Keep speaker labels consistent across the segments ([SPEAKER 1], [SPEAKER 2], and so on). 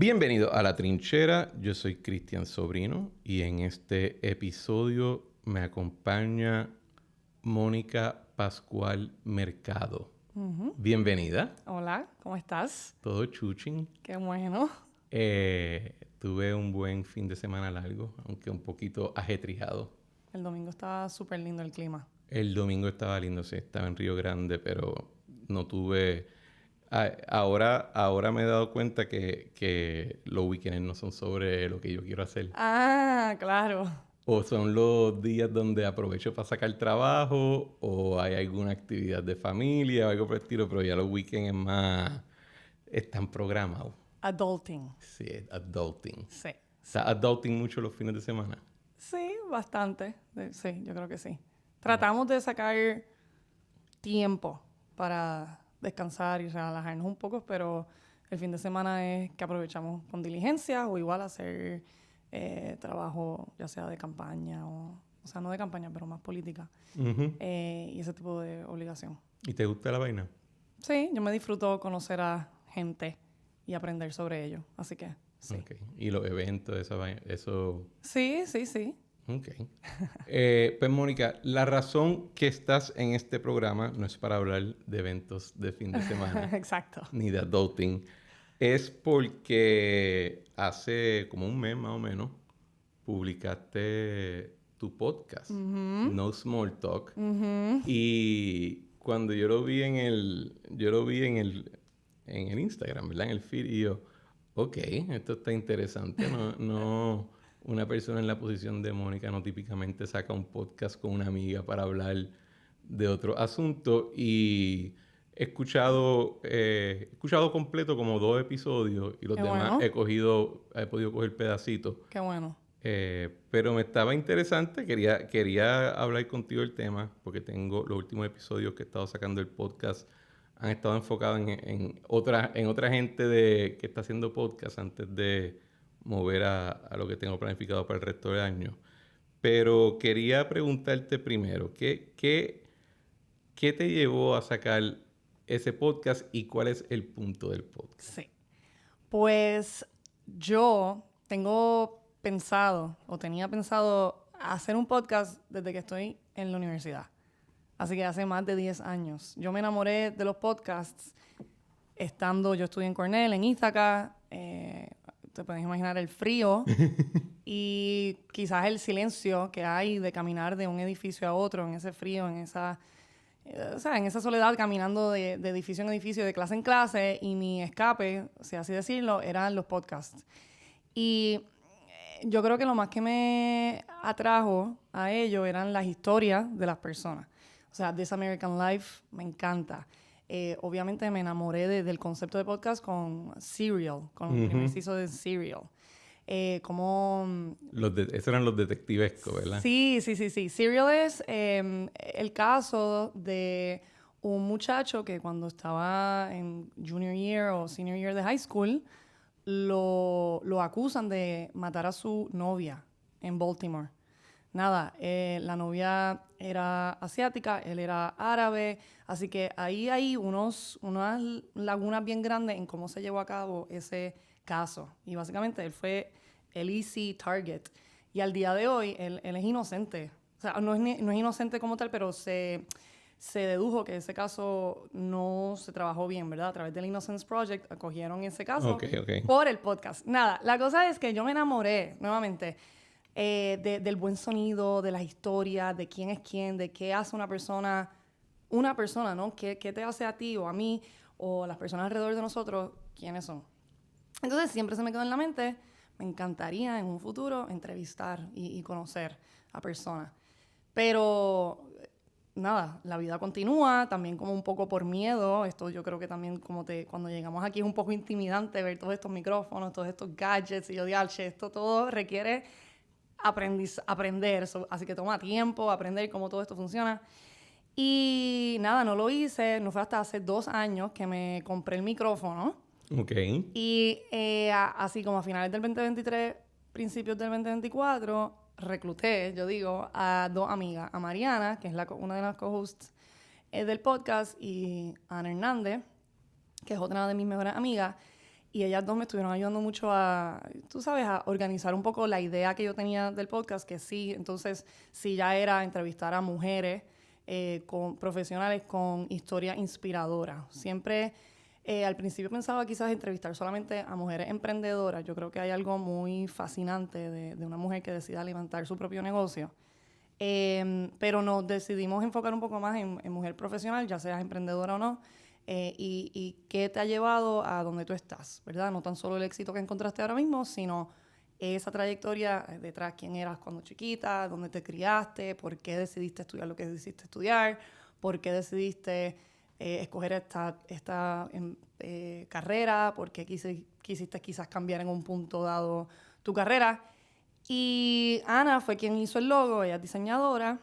[SPEAKER 1] Bienvenido a La Trinchera, yo soy Cristian Sobrino y en este episodio me acompaña Mónica Pascual Mercado. Bienvenida.
[SPEAKER 2] Hola, ¿cómo estás?
[SPEAKER 1] Todo chuchín.
[SPEAKER 2] Qué bueno.
[SPEAKER 1] Tuve un buen fin de semana largo, aunque un poquito ajetreado.
[SPEAKER 2] El domingo estaba súper lindo el clima.
[SPEAKER 1] El domingo estaba lindo, sí, estaba en Río Grande, pero no tuve... Ahora me he dado cuenta que los weekends no son sobre lo que yo quiero hacer.
[SPEAKER 2] Ah, claro.
[SPEAKER 1] O son los días donde aprovecho para sacar trabajo, o hay alguna actividad de familia o algo por el estilo, pero ya los weekends es más... están programados.
[SPEAKER 2] Adulting.
[SPEAKER 1] Sí, adulting.
[SPEAKER 2] Sí.
[SPEAKER 1] ¿Estás adulting mucho los fines de semana?
[SPEAKER 2] Sí, bastante. Sí, yo creo que sí. Tratamos de sacar tiempo para descansar y relajarnos un poco, pero el fin de semana es que aprovechamos con diligencias o igual hacer trabajo, ya sea de campaña o sea, no de campaña, pero más política.
[SPEAKER 1] Uh-huh.
[SPEAKER 2] Y ese tipo de obligación.
[SPEAKER 1] ¿Y te gusta la vaina?
[SPEAKER 2] Sí, yo me disfruto conocer a gente y aprender sobre ello, así que sí.
[SPEAKER 1] Okay. ¿Y los eventos, esa vaina, eso...?
[SPEAKER 2] Sí.
[SPEAKER 1] Ok. Pues Mónica, la razón que estás en este programa no es para hablar de eventos de fin de semana.
[SPEAKER 2] Exacto.
[SPEAKER 1] Ni de adulting. Es porque hace como un mes más o menos publicaste tu podcast, No Small Talk. Y cuando yo lo vi en el Instagram, ¿verdad? En el feed, y yo, ok, esto está interesante. No, una persona en la posición de Mónica no típicamente saca un podcast con una amiga para hablar de otro asunto. Y he escuchado completo como 2 episodios y los
[SPEAKER 2] Qué
[SPEAKER 1] demás
[SPEAKER 2] bueno.
[SPEAKER 1] he podido coger pedacitos.
[SPEAKER 2] Qué bueno.
[SPEAKER 1] Pero me estaba interesante, quería hablar contigo del tema, porque tengo los últimos episodios que he estado sacando el podcast, han estado enfocados en otra gente que está haciendo podcast antes de mover a lo que tengo planificado para el resto del año. Pero quería preguntarte primero, ¿qué te llevó a sacar ese podcast y cuál es el punto del podcast?
[SPEAKER 2] Sí. Pues yo tenía pensado hacer un podcast desde que estoy en la universidad. Así que hace más de 10 años. Yo me enamoré de los podcasts yo estudié en Cornell, en Ithaca. Te puedes imaginar el frío y quizás el silencio que hay de caminar de un edificio a otro en ese frío, en esa soledad, caminando de edificio en edificio, de clase en clase, y mi escape, si así decirlo, eran los podcasts. Y yo creo que lo más que me atrajo a ello eran las historias de las personas. O sea, This American Life me encanta. Obviamente me enamoré del concepto de podcast con Serial, con el primer season de Serial.
[SPEAKER 1] Esos eran los detectivescos, ¿verdad?
[SPEAKER 2] Sí. Serial es el caso de un muchacho que cuando estaba en junior year o senior year de high school, lo acusan de matar a su novia en Baltimore. Nada, la novia era asiática, él era árabe, así que ahí hay unas lagunas bien grandes en cómo se llevó a cabo ese caso. Y básicamente él fue el easy target. Y al día de hoy, él es inocente. O sea, no es inocente como tal, pero se dedujo que ese caso no se trabajó bien, ¿verdad? A través del Innocence Project acogieron ese caso por el podcast. Nada, la cosa es que yo me enamoré, nuevamente, del buen sonido, de las historias, de quién es quién, de qué hace una persona, ¿no? ¿Qué te hace a ti o a mí o a las personas alrededor de nosotros, quiénes son? Entonces siempre se me quedó en la mente, me encantaría en un futuro entrevistar y conocer a personas. Pero nada, la vida continúa, también como un poco por miedo. Esto yo creo que también cuando llegamos aquí es un poco intimidante ver todos estos micrófonos, todos estos gadgets, y yo digo, esto todo requiere aprender, así que toma tiempo aprender cómo todo esto funciona. Y nada, no lo hice, no fue hasta hace 2 años que me compré el micrófono.
[SPEAKER 1] Ok.
[SPEAKER 2] Y así como a finales del 2023, principios del 2024, recluté, a 2 amigas, a Mariana, que es una de las co-hosts del podcast, y a Ana Hernández, que es otra de mis mejores amigas. Y ellas dos me estuvieron ayudando mucho a, tú sabes, a organizar un poco la idea que yo tenía del podcast, que sí, entonces sí ya era entrevistar a mujeres con profesionales con historia inspiradora. Siempre al principio pensaba quizás entrevistar solamente a mujeres emprendedoras. Yo creo que hay algo muy fascinante de una mujer que decida levantar su propio negocio. Pero nos decidimos enfocar un poco más en mujer profesional, ya seas emprendedora o no. Y qué te ha llevado a donde tú estás, ¿verdad? No tan solo el éxito que encontraste ahora mismo, sino esa trayectoria detrás, quién eras cuando chiquita, dónde te criaste, por qué decidiste estudiar lo que decidiste estudiar, por qué decidiste escoger esta carrera, por qué quisiste quizás cambiar en un punto dado tu carrera. Y Ana fue quien hizo el logo, ella es diseñadora.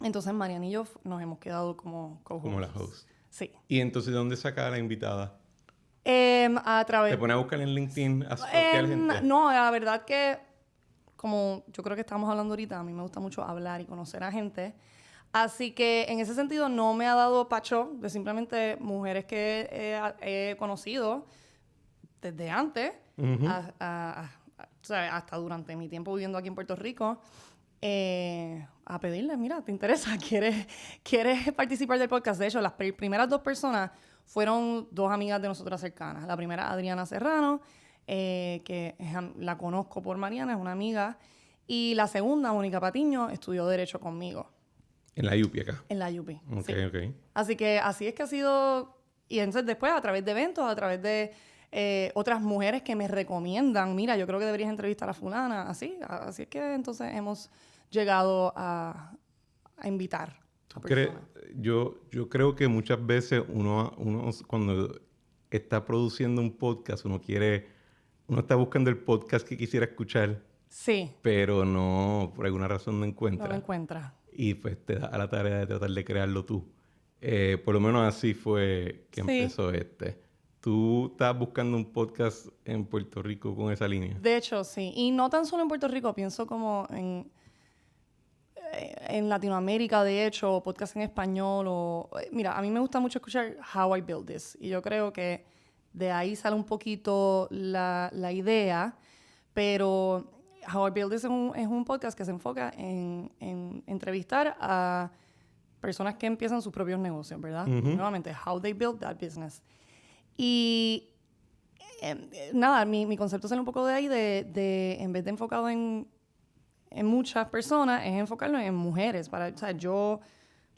[SPEAKER 2] Entonces Mariana y yo nos hemos quedado como co-hosts.
[SPEAKER 1] Como la host.
[SPEAKER 2] Sí.
[SPEAKER 1] ¿Y entonces dónde saca a la invitada?
[SPEAKER 2] A través...
[SPEAKER 1] ¿Te pone a buscar en LinkedIn a stalkear gente?
[SPEAKER 2] No, la verdad que, como yo creo que estamos hablando ahorita, a mí me gusta mucho hablar y conocer a gente. Así que en ese sentido no me ha dado pacho de simplemente mujeres que he conocido desde antes, o sea, hasta durante mi tiempo viviendo aquí en Puerto Rico, a pedirles, mira, ¿te interesa? ¿Quieres participar del podcast? De hecho, las primeras dos personas fueron dos amigas de nosotras cercanas. La primera, Adriana Serrano, la conozco por Mariana, es una amiga. Y la segunda, Mónica Patiño, estudió Derecho conmigo.
[SPEAKER 1] En la UPI acá.
[SPEAKER 2] En la UPI,
[SPEAKER 1] Ok,
[SPEAKER 2] sí.
[SPEAKER 1] ok.
[SPEAKER 2] Así que así es que ha sido... Y entonces después, a través de eventos, a través de otras mujeres que me recomiendan, mira, yo creo que deberías entrevistar a fulana, así es que entonces hemos llegado a invitar a personas.
[SPEAKER 1] Yo creo que muchas veces uno cuando está produciendo un podcast, uno está buscando el podcast que quisiera escuchar,
[SPEAKER 2] Sí.
[SPEAKER 1] pero no, por alguna razón no encuentra.
[SPEAKER 2] No lo encuentra.
[SPEAKER 1] Y pues te da a la tarea de tratar de crearlo tú. Por lo menos así fue que empezó este. ¿Tú estás buscando un podcast en Puerto Rico con esa línea?
[SPEAKER 2] De hecho, sí. Y no tan solo en Puerto Rico, pienso como en Latinoamérica, de hecho, podcast en español. Mira, a mí me gusta mucho escuchar How I Build This. Y yo creo que de ahí sale un poquito la idea. Pero How I Build This es un podcast que se enfoca en entrevistar a personas que empiezan sus propios negocios, ¿verdad? Nuevamente, how they build that business. Y nada, mi concepto sale un poco de ahí, en vez de enfocado en muchas personas, es enfocarlo en mujeres. O sea, yo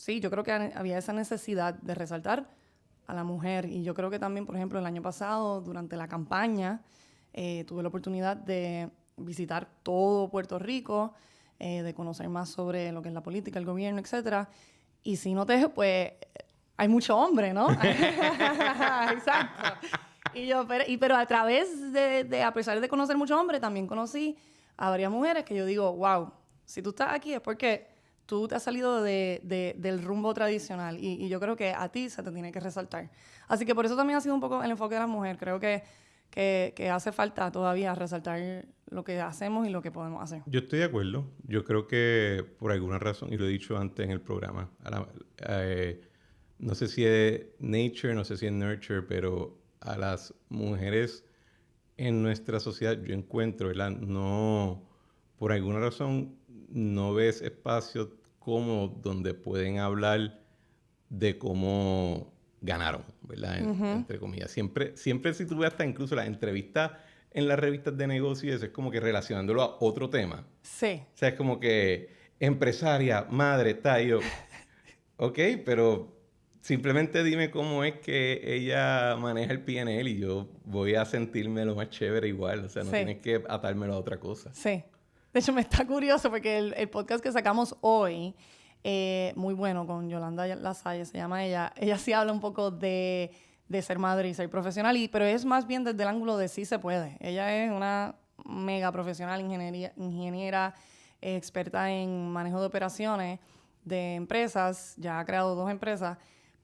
[SPEAKER 2] creo que había esa necesidad de resaltar a la mujer. Y yo creo que también, por ejemplo, el año pasado, durante la campaña, tuve la oportunidad de visitar todo Puerto Rico, de conocer más sobre lo que es la política, el gobierno, etcétera. Y si noté, pues, hay mucho hombre, ¿no? Exacto. Pero a través a pesar de conocer mucho hombre, también conocí a varias mujeres que yo digo, wow, si tú estás aquí es porque tú te has salido del rumbo tradicional y yo creo que a ti se te tiene que resaltar. Así que por eso también ha sido un poco el enfoque de la mujer. Creo que hace falta todavía resaltar lo que hacemos y lo que podemos hacer.
[SPEAKER 1] Yo estoy de acuerdo. Yo creo que por alguna razón, y lo he dicho antes en el programa, no sé si es nature, no sé si es nurture, pero a las mujeres en nuestra sociedad yo encuentro, ¿verdad? No, por alguna razón no ves espacios cómodos donde pueden hablar de cómo ganaron, ¿verdad? Entre comillas. Siempre si tú ves hasta incluso las entrevistas en las revistas de negocios, es como que relacionándolo a otro tema.
[SPEAKER 2] Sí.
[SPEAKER 1] O sea, es como que empresaria, madre, tal, yo, ok, pero simplemente dime cómo es que ella maneja el P&L y yo voy a sentirme lo más chévere igual. O sea, no tienes que atármelo a otra cosa.
[SPEAKER 2] Sí. De hecho, me está curioso porque el podcast que sacamos hoy, muy bueno, con Yolanda Lasalle, se llama ella. Ella sí habla un poco de ser madre y ser profesional, pero es más bien desde el ángulo de sí se puede. Ella es una mega profesional, ingeniera, experta en manejo de operaciones de empresas, ya ha creado 2 empresas,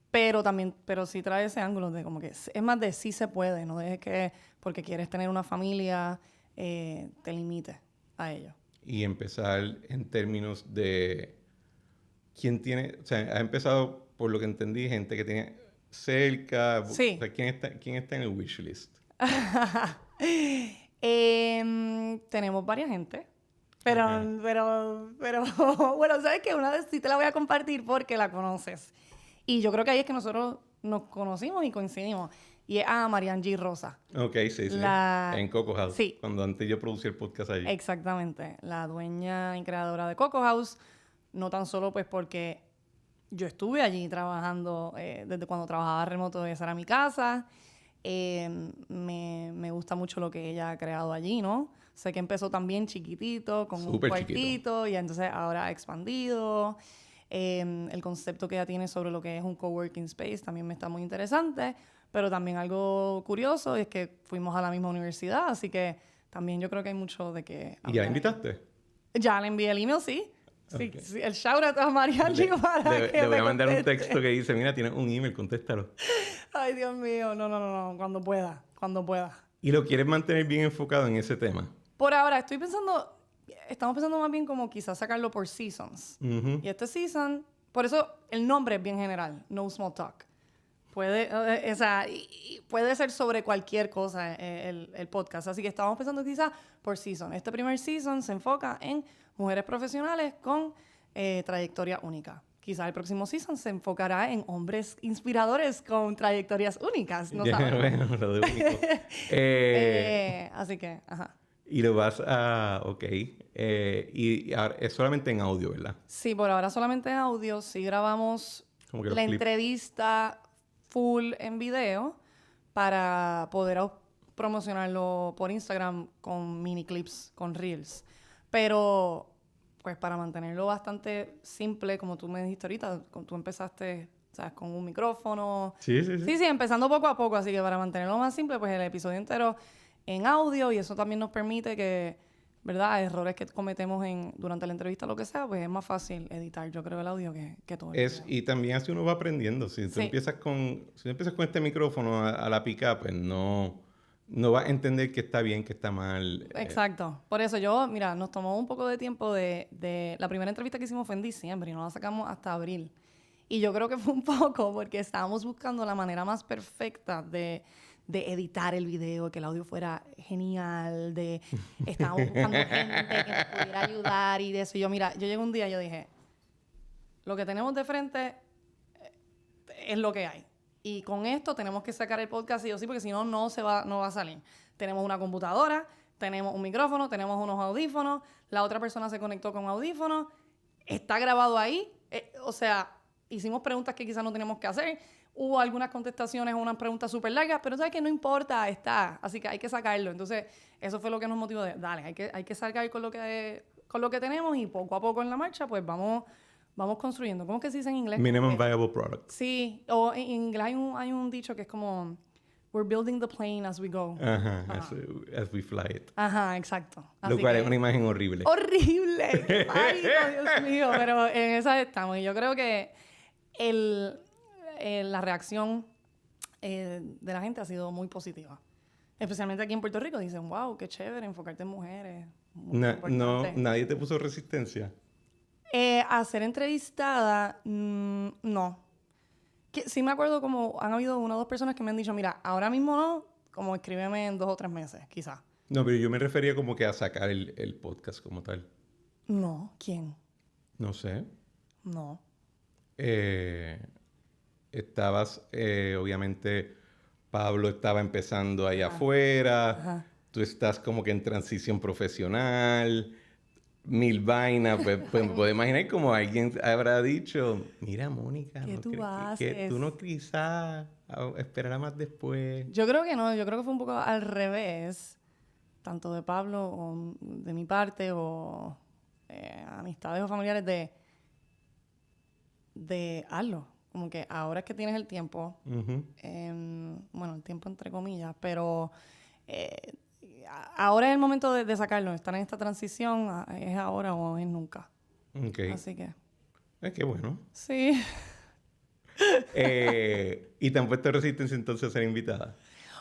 [SPEAKER 2] pero sí trae ese ángulo de como que es más de sí se puede, no dejes que porque quieres tener una familia te limite a ello.
[SPEAKER 1] Y empezar en términos de quién tiene, o sea, ha empezado, por lo que entendí, gente que tiene cerca,
[SPEAKER 2] Sí.
[SPEAKER 1] o sea, ¿quién está en el wishlist?
[SPEAKER 2] Tenemos varias gente. Pero, bueno, ¿sabes qué? Una vez sí te la voy a compartir porque la conoces. Y yo creo que ahí es que nosotros nos conocimos y coincidimos. Y es a Marian G. Rosa.
[SPEAKER 1] Ok, sí. En Coco House.
[SPEAKER 2] Sí.
[SPEAKER 1] Cuando antes yo producía el podcast allí.
[SPEAKER 2] Exactamente. La dueña y creadora de Coco House. No tan solo pues porque yo estuve allí trabajando desde cuando trabajaba remoto, esa era mi casa. Me gusta mucho lo que ella ha creado allí, ¿no? Sé que empezó también chiquitito, con
[SPEAKER 1] Súper
[SPEAKER 2] un cuartito,
[SPEAKER 1] chiquito.
[SPEAKER 2] y entonces ahora ha expandido. El concepto que ella tiene sobre lo que es un coworking space también me está muy interesante, pero también algo curioso es que fuimos a la misma universidad, así que también yo creo que hay mucho de que
[SPEAKER 1] ¿Y ya la invitaste?
[SPEAKER 2] Ya le envié el email, sí. Sí,
[SPEAKER 1] Okay.
[SPEAKER 2] sí, el shout out a Marianchi para que
[SPEAKER 1] le voy
[SPEAKER 2] me
[SPEAKER 1] a mandar un
[SPEAKER 2] conteste.
[SPEAKER 1] texto que dice, mira, tienes un email, contéstalo.
[SPEAKER 2] Ay, Dios mío, no, cuando pueda.
[SPEAKER 1] ¿Y lo quieres mantener bien enfocado en ese tema?
[SPEAKER 2] Por ahora, estamos pensando más bien como quizás sacarlo por seasons.
[SPEAKER 1] Ujú.
[SPEAKER 2] Y este season, por eso el nombre es bien general, No Small Talk. Puede ser sobre cualquier cosa el podcast. Así que estamos pensando quizás por season. Este primer season se enfoca en mujeres profesionales con trayectoria única. Quizás el próximo season se enfocará en hombres inspiradores con trayectorias únicas. No sabemos.
[SPEAKER 1] Bueno, lo de único.
[SPEAKER 2] Así que, ajá.
[SPEAKER 1] Y lo vas a... Ok. Y ahora es solamente en audio, ¿verdad?
[SPEAKER 2] Sí, por ahora solamente en audio. Sí grabamos
[SPEAKER 1] Como que los
[SPEAKER 2] la
[SPEAKER 1] clips.
[SPEAKER 2] entrevista full en video para poder promocionarlo por Instagram con mini clips, con reels. Pero, pues para mantenerlo bastante simple, como tú me dijiste ahorita, tú empezaste, ¿sabes? Con un micrófono.
[SPEAKER 1] Sí.
[SPEAKER 2] Sí, empezando poco a poco. Así que para mantenerlo más simple, pues el episodio entero en audio, y eso también nos permite que, ¿verdad? Errores que cometemos durante la entrevista, lo que sea, pues es más fácil editar, yo creo, el audio que todo el video.
[SPEAKER 1] Y también así uno va aprendiendo. Si tú
[SPEAKER 2] Sí.
[SPEAKER 1] empiezas con este micrófono a la pica, pues no vas a entender que está bien, que está mal.
[SPEAKER 2] Exacto. Por eso mira, nos tomó un poco de tiempo de... La primera entrevista que hicimos fue en diciembre y no la sacamos hasta abril. Y yo creo que fue un poco porque estábamos buscando la manera más perfecta de editar el video, que el audio fuera genial, estábamos buscando gente que nos pudiera ayudar y de eso. Yo llegué un día y yo dije, lo que tenemos de frente es lo que hay. Y con esto tenemos que sacar el podcast sí o sí, porque si no, no va a salir. Tenemos una computadora, tenemos un micrófono, tenemos unos audífonos, la otra persona se conectó con audífonos, está grabado ahí. O sea, hicimos preguntas que quizás no teníamos que hacer. Hubo algunas contestaciones, unas preguntas súper largas, pero sabes que no importa, está. Así que hay que sacarlo. Entonces, eso fue lo que nos motivó de, dale, hay que sacar con lo que tenemos y poco a poco en la marcha, pues vamos construyendo. ¿Cómo es que se dice en inglés?
[SPEAKER 1] Minimum viable product.
[SPEAKER 2] Sí, o en inglés hay un dicho que es como, we're building the plane as we go.
[SPEAKER 1] Ajá. As we fly it.
[SPEAKER 2] Ajá, exacto.
[SPEAKER 1] Lo cual es una imagen horrible.
[SPEAKER 2] ¡Horrible! ¡Qué pánico, Dios mío! Pero en esa estamos. Y yo creo que la reacción de la gente ha sido muy positiva. Especialmente aquí en Puerto Rico. Dicen, wow, qué chévere enfocarte en mujeres.
[SPEAKER 1] Nadie te puso resistencia.
[SPEAKER 2] A ser entrevistada, no. Sí me acuerdo como han habido una o dos personas que me han dicho, mira, ahora mismo no, como escríbeme en 2 o 3 meses, quizás.
[SPEAKER 1] No, pero yo me refería como que a sacar el podcast como tal.
[SPEAKER 2] No, ¿quién?
[SPEAKER 1] No sé.
[SPEAKER 2] No.
[SPEAKER 1] Estabas, obviamente, Pablo estaba empezando allá afuera.
[SPEAKER 2] Ajá.
[SPEAKER 1] Tú estás como que en transición profesional. 1000 vainas. Pues me puedo imaginar como alguien habrá dicho, mira, Mónica,
[SPEAKER 2] ¿Qué tú
[SPEAKER 1] que
[SPEAKER 2] haces?
[SPEAKER 1] tú no quizás esperarás más después.
[SPEAKER 2] Yo creo que no, yo creo que fue un poco al revés, tanto de Pablo o de mi parte o amistades o familiares de hazlo. Como que ahora es que tienes el tiempo,
[SPEAKER 1] Ujú.
[SPEAKER 2] bueno, el tiempo entre comillas, pero ahora es el momento de sacarlo, estar en esta transición, es ahora o es nunca.
[SPEAKER 1] Ok.
[SPEAKER 2] Así que,
[SPEAKER 1] Qué bueno.
[SPEAKER 2] sí.
[SPEAKER 1] ¿Y te han puesto resistencia entonces a ser invitada?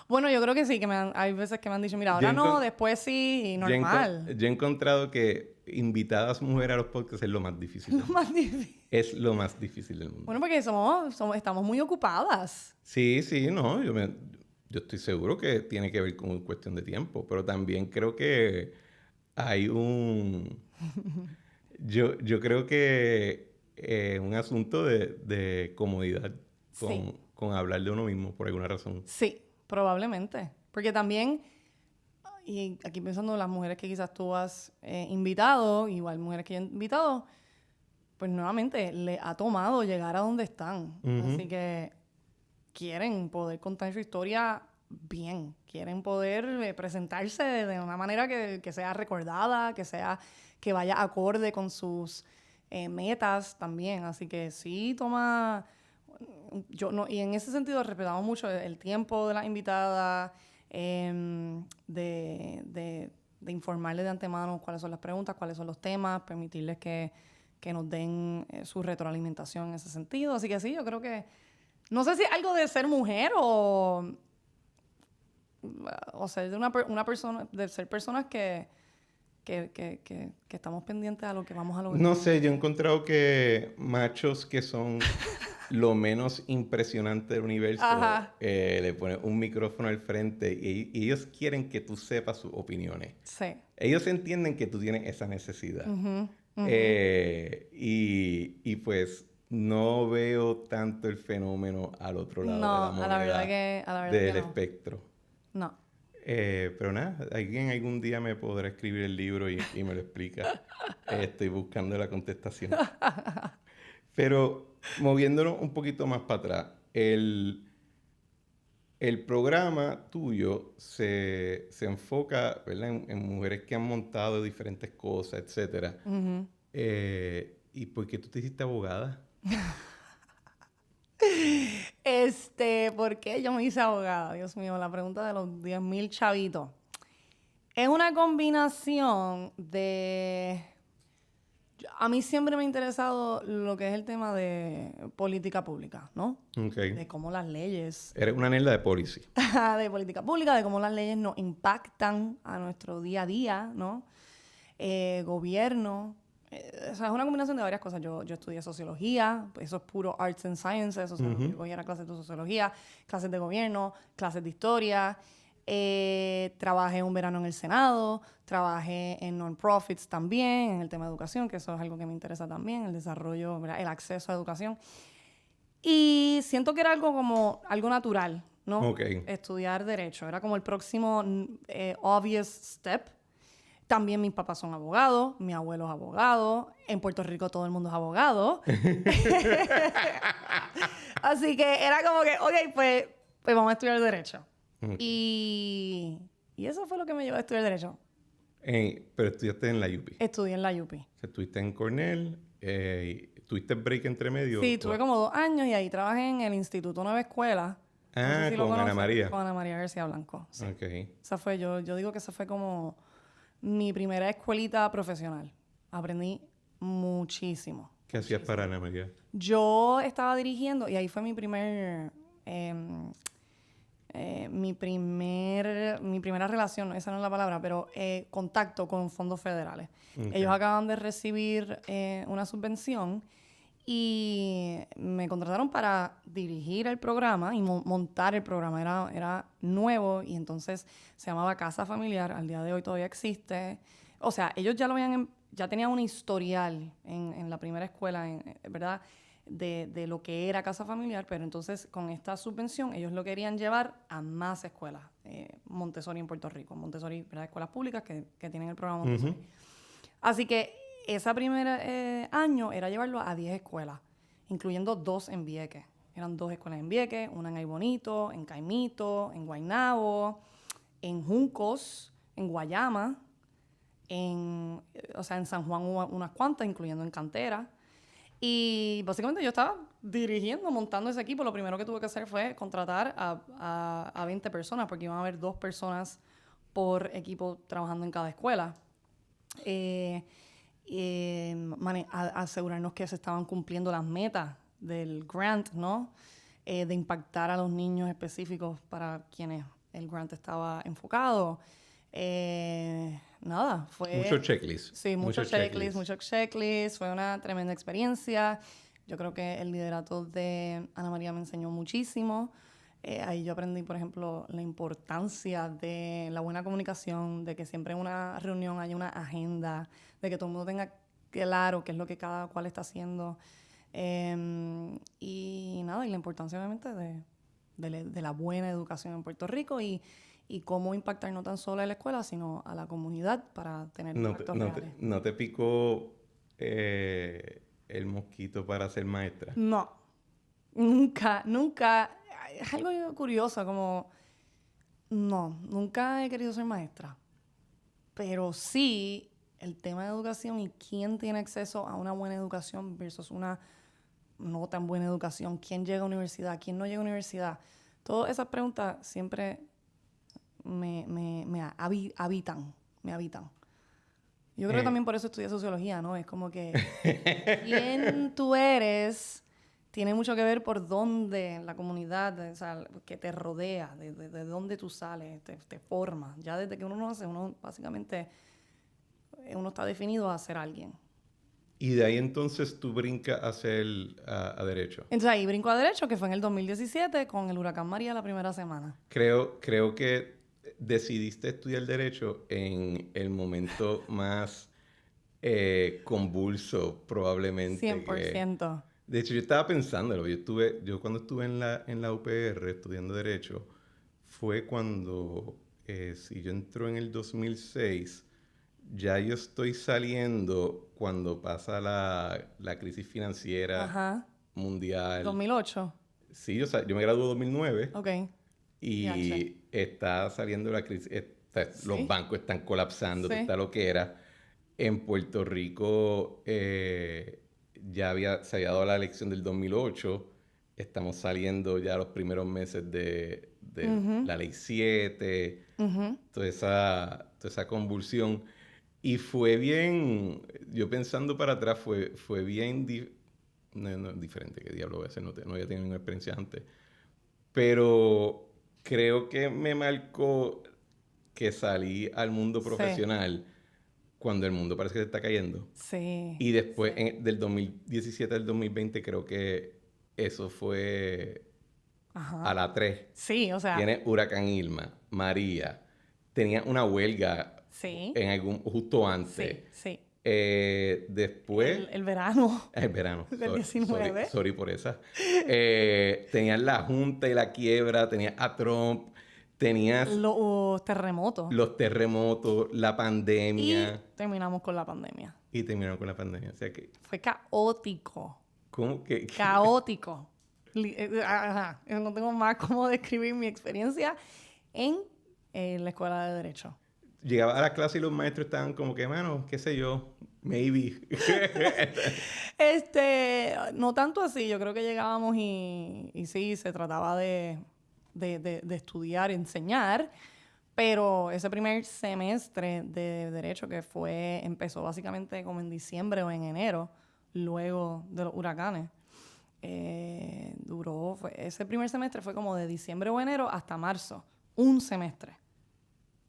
[SPEAKER 2] Bueno, yo creo que sí, hay veces que me han dicho, mira, ahora no, después sí, y normal.
[SPEAKER 1] Yo he encontrado que invitadas mujeres a los podcasts es lo más difícil.
[SPEAKER 2] Lo más difícil.
[SPEAKER 1] Es lo más difícil del mundo.
[SPEAKER 2] Bueno, porque estamos muy ocupadas.
[SPEAKER 1] Sí, no. yo estoy seguro que tiene que ver con cuestión de tiempo, pero también creo que hay yo creo que un asunto de comodidad
[SPEAKER 2] Sí,
[SPEAKER 1] con hablar de uno mismo por alguna razón.
[SPEAKER 2] sí, probablemente. Porque también, y aquí pensando en las mujeres que quizás tú has invitado, igual mujeres que yo he invitado, pues nuevamente le ha tomado llegar a donde están. Así que quieren poder contar su historia bien, quieren poder presentarse de una manera que sea recordada, que vaya acorde con sus metas también. Así que sí toma, yo no, y en ese sentido respetamos mucho el tiempo de las invitadas, de informarles de antemano cuáles son las preguntas, cuáles son los temas, permitirles que nos den su retroalimentación en ese sentido. Así que sí, yo creo que no sé si es algo de ser mujer o ser de una persona, de ser personas que estamos pendientes a lo que vamos a lograr.
[SPEAKER 1] No sé, yo he encontrado que machos que son lo menos impresionante del universo,
[SPEAKER 2] Ajá.
[SPEAKER 1] le ponen un micrófono al frente y ellos quieren que tú sepas sus opiniones.
[SPEAKER 2] Sí.
[SPEAKER 1] Ellos entienden que tú tienes esa necesidad. Y pues no veo tanto el fenómeno al otro lado
[SPEAKER 2] No,
[SPEAKER 1] de
[SPEAKER 2] a la verdad que
[SPEAKER 1] del
[SPEAKER 2] no.
[SPEAKER 1] espectro.
[SPEAKER 2] No.
[SPEAKER 1] Pero nada, alguien algún día me podrá escribir el libro y me lo explica. Estoy buscando la contestación. Pero moviéndonos un poquito más para atrás, el programa tuyo se enfoca, ¿verdad? En mujeres que han montado diferentes cosas, etcétera. ¿Y por qué tú te hiciste abogada?
[SPEAKER 2] ¿Por qué yo me hice abogada? Dios mío, la pregunta de los 10,000 chavitos. Es una combinación de... A mí siempre me ha interesado lo que es el tema de política pública, ¿no?
[SPEAKER 1] Ok.
[SPEAKER 2] De cómo las leyes
[SPEAKER 1] Eres una nerda de policy.
[SPEAKER 2] de política pública, de cómo las leyes nos impactan a nuestro día a día, ¿no? Gobierno. O sea, es una combinación de varias cosas. Yo estudié sociología, eso es puro arts and sciences, o sea, yo cogía clases de sociología, clases de gobierno, clases de historia. Trabajé un verano en el Senado, trabajé en non-profits también, en el tema de educación, que eso es algo que me interesa también, el desarrollo, ¿verdad? El acceso a educación. Y siento que era algo natural, ¿no?
[SPEAKER 1] Ok.
[SPEAKER 2] Estudiar Derecho. Era como el próximo obvious step. También mis papás son abogados, mi abuelo es abogado. En Puerto Rico todo el mundo es abogado. Así que era como que, ok, pues vamos a estudiar Derecho.
[SPEAKER 1] Okay.
[SPEAKER 2] Y eso fue lo que me llevó a estudiar Derecho.
[SPEAKER 1] Pero estudiaste en la UPI.
[SPEAKER 2] Estudié en la UPI.
[SPEAKER 1] O sea, estuviste en Cornell, ¿tuviste break entre medio?
[SPEAKER 2] Sí, tuve como 2 años y ahí trabajé en el Instituto Nueva Escuela. No sé si lo
[SPEAKER 1] Con Ana
[SPEAKER 2] conoces,
[SPEAKER 1] María.
[SPEAKER 2] con Ana María García Blanco. Sí.
[SPEAKER 1] Ok.
[SPEAKER 2] Esa fue, yo digo que esa fue como mi primera escuelita profesional. Aprendí muchísimo.
[SPEAKER 1] ¿Qué hacías para Ana María?
[SPEAKER 2] Yo estaba dirigiendo, y ahí fue mi primera relación, esa no es la palabra, pero contacto con fondos federales.
[SPEAKER 1] Okay.
[SPEAKER 2] Ellos acaban de recibir una subvención y me contrataron para dirigir el programa y montar el programa. Era nuevo y entonces se llamaba Casa Familiar. Al día de hoy todavía existe. O sea, ellos ya tenían un historial en la primera escuela, ¿verdad? De lo que era Casa Familiar, pero entonces con esta subvención ellos lo querían llevar a más escuelas. Montessori en Puerto Rico. Montessori, ¿verdad? Escuelas públicas que tienen el programa Montessori. Así que ese primer año era llevarlo a 10 escuelas, incluyendo 2 en Vieques. Eran 2 escuelas en Vieques, una en Aybonito, en Caimito, en Guaynabo, en Juncos, en Guayama, en San Juan hubo unas cuantas, incluyendo en Cantera. Y básicamente yo estaba dirigiendo, montando ese equipo. Lo primero que tuve que hacer fue contratar a 20 personas, porque iban a haber 2 personas por equipo trabajando en cada escuela. Asegurarnos que se estaban cumpliendo las metas del grant, ¿no? De impactar a los niños específicos para quienes el grant estaba enfocado. Nada, fue...
[SPEAKER 1] Mucho checklist.
[SPEAKER 2] Sí, mucho checklist. Fue una tremenda experiencia. Yo creo que el liderato de Ana María me enseñó muchísimo. Ahí yo aprendí, por ejemplo, la importancia de la buena comunicación, de que siempre en una reunión haya una agenda, de que todo el mundo tenga claro qué es lo que cada cual está haciendo. Y nada, y la importancia obviamente de la buena educación en Puerto Rico y cómo impactar no tan solo a la escuela, sino a la comunidad para tener impactos reales.
[SPEAKER 1] ¿No te picó el mosquito para ser maestra?
[SPEAKER 2] No, nunca. Es algo curioso, como... No, nunca he querido ser maestra. Pero sí, el tema de educación y quién tiene acceso a una buena educación versus una no tan buena educación. ¿Quién llega a universidad? ¿Quién no llega a universidad? Todas esas preguntas siempre me habitan. Yo creo que también por eso estudié sociología, ¿no? Es como que quién tú eres tiene mucho que ver por dónde la comunidad, o sea, que te rodea, de dónde tú sales, te forma. Ya desde que uno nace, uno básicamente uno está definido a ser alguien.
[SPEAKER 1] Y de ahí entonces tú brincas a Derecho.
[SPEAKER 2] Entonces ahí brinco a Derecho, que fue en el 2017 con el huracán María la primera semana.
[SPEAKER 1] Creo que decidiste estudiar Derecho en el momento más convulso, probablemente.
[SPEAKER 2] 100%.
[SPEAKER 1] De hecho, yo estaba pensándolo. Yo cuando estuve en la UPR estudiando Derecho, fue cuando, si yo entro en el 2006, ya yo estoy saliendo cuando pasa la crisis financiera mundial.
[SPEAKER 2] 2008.
[SPEAKER 1] Sí, o sea, yo me gradué en 2009.
[SPEAKER 2] Ok.
[SPEAKER 1] Y está saliendo la crisis.
[SPEAKER 2] ¿Sí?
[SPEAKER 1] Los bancos están colapsando,
[SPEAKER 2] Sí.
[SPEAKER 1] está lo que era. En Puerto Rico se había dado la elección del 2008. Estamos saliendo ya los primeros meses de la Ley 7, toda esa convulsión. Y fue bien, yo pensando para atrás, fue bien no, diferente, ¿qué diablo voy a hacer? No había tenido ninguna experiencia antes. Pero creo que me marcó que salí al mundo profesional cuando el mundo parece que se está cayendo.
[SPEAKER 2] Sí.
[SPEAKER 1] Y después, del 2017 al 2020, creo que eso fue a la 3.
[SPEAKER 2] Sí, o sea...
[SPEAKER 1] Tiene Huracán Irma, María. Tenía una huelga justo antes.
[SPEAKER 2] Sí.
[SPEAKER 1] Después...
[SPEAKER 2] El verano.
[SPEAKER 1] El verano.
[SPEAKER 2] Del 19.
[SPEAKER 1] Sorry por esa. Tenías la Junta y la quiebra, tenías a Trump, tenías...
[SPEAKER 2] Los terremotos.
[SPEAKER 1] Los terremotos, la pandemia.
[SPEAKER 2] Y terminamos con la pandemia.
[SPEAKER 1] O sea que...
[SPEAKER 2] Fue caótico.
[SPEAKER 1] ¿Cómo que...?
[SPEAKER 2] Caótico. No tengo más cómo describir mi experiencia en la escuela de Derecho.
[SPEAKER 1] Llegaba a la clase y los maestros estaban como que, mano, qué sé yo, maybe.
[SPEAKER 2] No tanto así. Yo creo que llegábamos y sí, se trataba de estudiar, enseñar, pero ese primer semestre de Derecho que empezó básicamente como en diciembre o en enero, luego de los huracanes, ese primer semestre fue como de diciembre o enero hasta marzo, un semestre.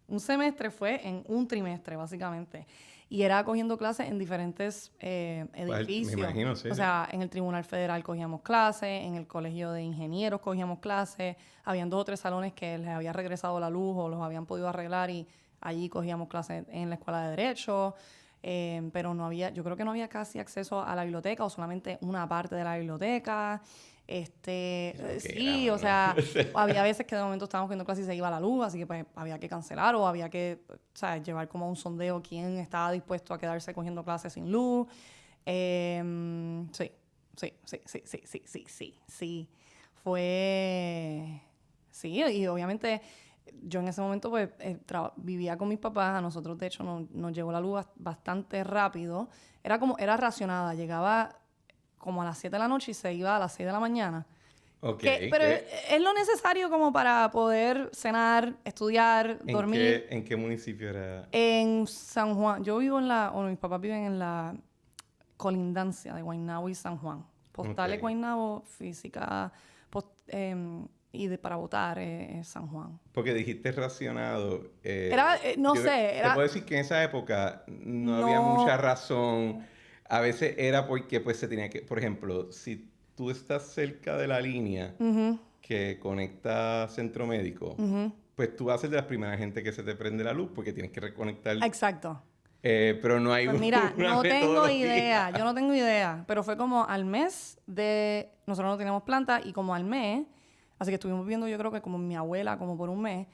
[SPEAKER 2] Un semestre fue en un trimestre, básicamente. Y era cogiendo clases en diferentes edificios.
[SPEAKER 1] Me imagino, sí.
[SPEAKER 2] O sea, en el Tribunal Federal cogíamos clases, en el Colegio de Ingenieros cogíamos clases. Habían 2 o 3 salones que les había regresado la luz o los habían podido arreglar y allí cogíamos clases en la Escuela de Derecho. Pero yo creo que no había casi acceso a la biblioteca o solamente una parte de la biblioteca. Sí, o sea, había veces que de momento estábamos cogiendo clases y se iba la luz, así que pues había que cancelar o había que, ¿sabes?, llevar como un sondeo quién estaba dispuesto a quedarse cogiendo clases sin luz. Sí. Sí, y obviamente yo en ese momento pues vivía con mis papás. A nosotros de hecho nos llegó la luz bastante rápido. Era racionada, llegaba como a las 7 de la noche y se iba a las 6 de la mañana. Pero es lo necesario como para poder cenar, estudiar, dormir.
[SPEAKER 1] ¿En qué municipio era?
[SPEAKER 2] En San Juan. Yo vivo mis papás viven en la colindancia de Guaynabo y San Juan. Postales Guaynabo, física, para votar es San Juan.
[SPEAKER 1] Porque dijiste racionado.
[SPEAKER 2] No sé.
[SPEAKER 1] Te puedo decir que en esa época no había mucha razón. A veces era porque pues se tenía que... Por ejemplo, si tú estás cerca de la línea, que conecta centro médico, pues tú haces de las primeras gente que se te prende la luz porque tienes que reconectar.
[SPEAKER 2] Exacto.
[SPEAKER 1] Pero no hay
[SPEAKER 2] Pues mira,
[SPEAKER 1] una
[SPEAKER 2] no tengo
[SPEAKER 1] metodología.
[SPEAKER 2] idea, yo no tengo idea, pero fue como al mes nosotros no teníamos planta y como al mes, así que estuvimos viendo yo creo que como mi abuela como por un mes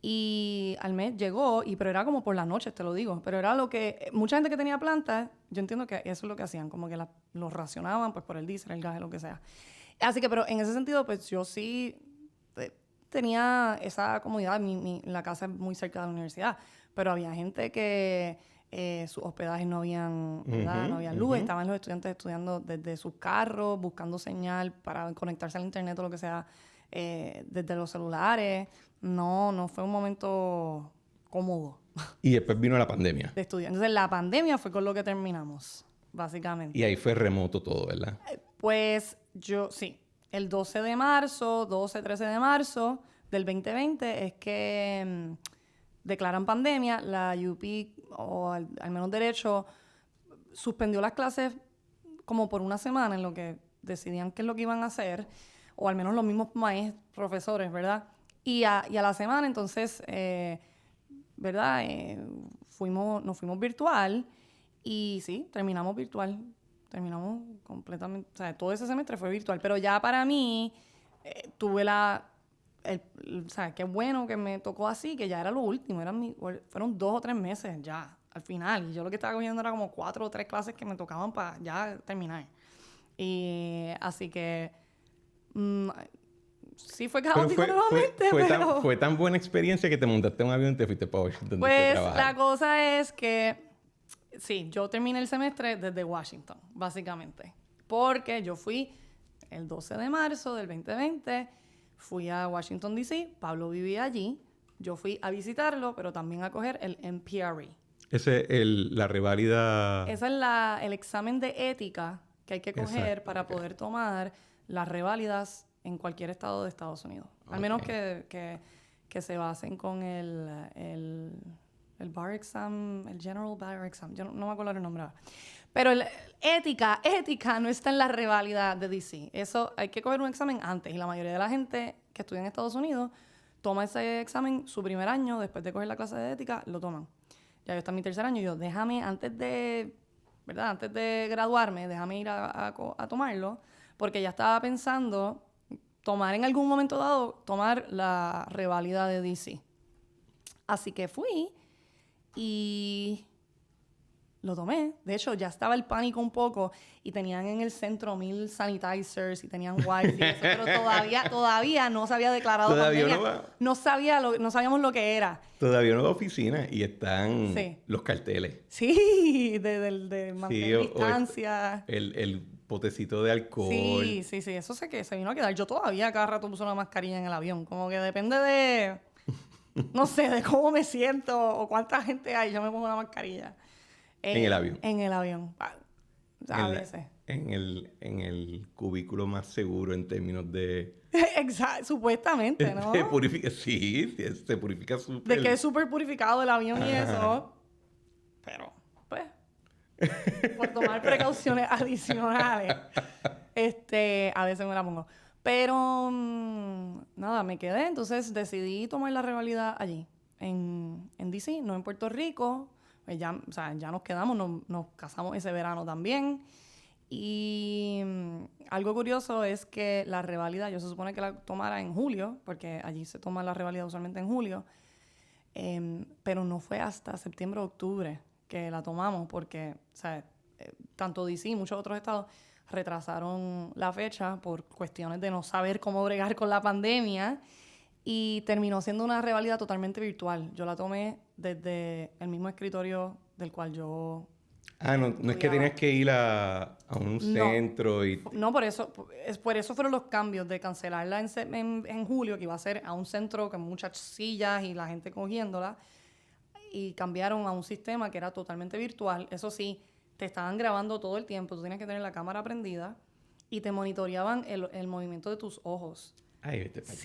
[SPEAKER 2] y al mes llegó, pero era como por la noche, te lo digo, pero era lo que, mucha gente que tenía planta, yo entiendo que eso es lo que hacían, como que los racionaban pues por el diésel, el gas, lo que sea. Así que, pero en ese sentido, pues yo sí tenía esa comodidad, la casa es muy cerca de la universidad, pero había gente que sus hospedajes no habían, ¿verdad? No había luz, estaban los estudiantes estudiando desde sus carros, buscando señal para conectarse al internet o lo que sea, desde los celulares. No fue un momento cómodo
[SPEAKER 1] Y después vino la pandemia.
[SPEAKER 2] de estudiar. Entonces, la pandemia fue con lo que terminamos, básicamente.
[SPEAKER 1] Y ahí fue remoto todo, ¿verdad?
[SPEAKER 2] Pues sí, el 12, 13 de marzo del 2020 es que declaran pandemia, la UP, o al menos Derecho, suspendió las clases como por una semana en lo que decidían qué es lo que iban a hacer, o al menos los mismos maestros, profesores, ¿verdad? Y a la semana, entonces, ¿verdad? Nos fuimos virtual y sí, terminamos virtual. Terminamos completamente, o sea, todo ese semestre fue virtual, pero ya para mí tuve o sea, qué bueno que me tocó así, que ya era lo último, fueron 2 o 3 meses ya, al final, y yo lo que estaba cogiendo era como 4 o 3 clases que me tocaban para ya terminar. Y así que sí fue caótico nuevamente, pero...
[SPEAKER 1] Fue tan buena experiencia que te montaste en un avión y te fuiste para Washington.
[SPEAKER 2] Pues la cosa es que sí, yo terminé el semestre desde Washington, básicamente. Porque yo fui el 12 de marzo del 2020, fui a Washington, D.C., Pablo vivía allí, yo fui a visitarlo, pero también a coger el MPRE.
[SPEAKER 1] Ese es la reválida...
[SPEAKER 2] Ese es el examen de ética que hay que coger para poder tomar las reválidas en cualquier estado de Estados Unidos. Al menos que se basen con el bar exam, el general bar exam. Yo no me acuerdo el nombre ahora. Pero ética no está en la reválida de D.C. Eso hay que coger un examen antes. Y la mayoría de la gente que estudia en Estados Unidos toma ese examen su primer año, después de coger la clase de ética, lo toman. Ya yo estoy en mi tercer año y yo, déjame, antes de graduarme, déjame ir a tomarlo, porque ya estaba pensando tomar en algún momento dado, tomar la reválida de D.C. Así que fui y lo tomé. De hecho, ya estaba el pánico un poco y tenían en el centro 1000 sanitizers y tenían wifi, pero todavía no se había declarado pandemia. No sabíamos lo que era.
[SPEAKER 1] Todavía no va a oficina y están los carteles.
[SPEAKER 2] Sí, de mantener distancia.
[SPEAKER 1] El potecito de alcohol.
[SPEAKER 2] Sí, eso sé que se vino a quedar. Yo todavía cada rato uso una mascarilla en el avión. Como que depende de... No sé, de cómo me siento o cuánta gente hay. Yo me pongo una mascarilla.
[SPEAKER 1] En el avión.
[SPEAKER 2] En el avión. A veces.
[SPEAKER 1] En el cubículo más seguro en términos de...
[SPEAKER 2] Exacto, supuestamente, ¿no?
[SPEAKER 1] Se purifica súper.
[SPEAKER 2] De que es súper purificado el avión y eso. Pero, pues, por tomar precauciones adicionales, a veces me la pongo. Pero, nada, me quedé. Entonces decidí tomar la reválida allí, en D.C., no en Puerto Rico. Pues ya nos quedamos, nos casamos ese verano también. Y algo curioso es que la reválida, yo se supone que la tomara en julio, porque allí se toma la reválida usualmente en julio, pero no fue hasta septiembre o octubre que la tomamos, porque tanto D.C. y muchos otros estados retrasaron la fecha por cuestiones de no saber cómo bregar con la pandemia y terminó siendo una reválida totalmente virtual. Yo la tomé desde el mismo escritorio del cual yo...
[SPEAKER 1] no es que tenías que ir a un centro y...
[SPEAKER 2] No, por eso fueron los cambios de cancelarla en julio, que iba a ser a un centro con muchas sillas y la gente cogiéndola, y cambiaron a un sistema que era totalmente virtual. Eso sí, te estaban grabando todo el tiempo, tú tenías que tener la cámara prendida y te monitoreaban el movimiento de tus ojos.
[SPEAKER 1] Ay, vete para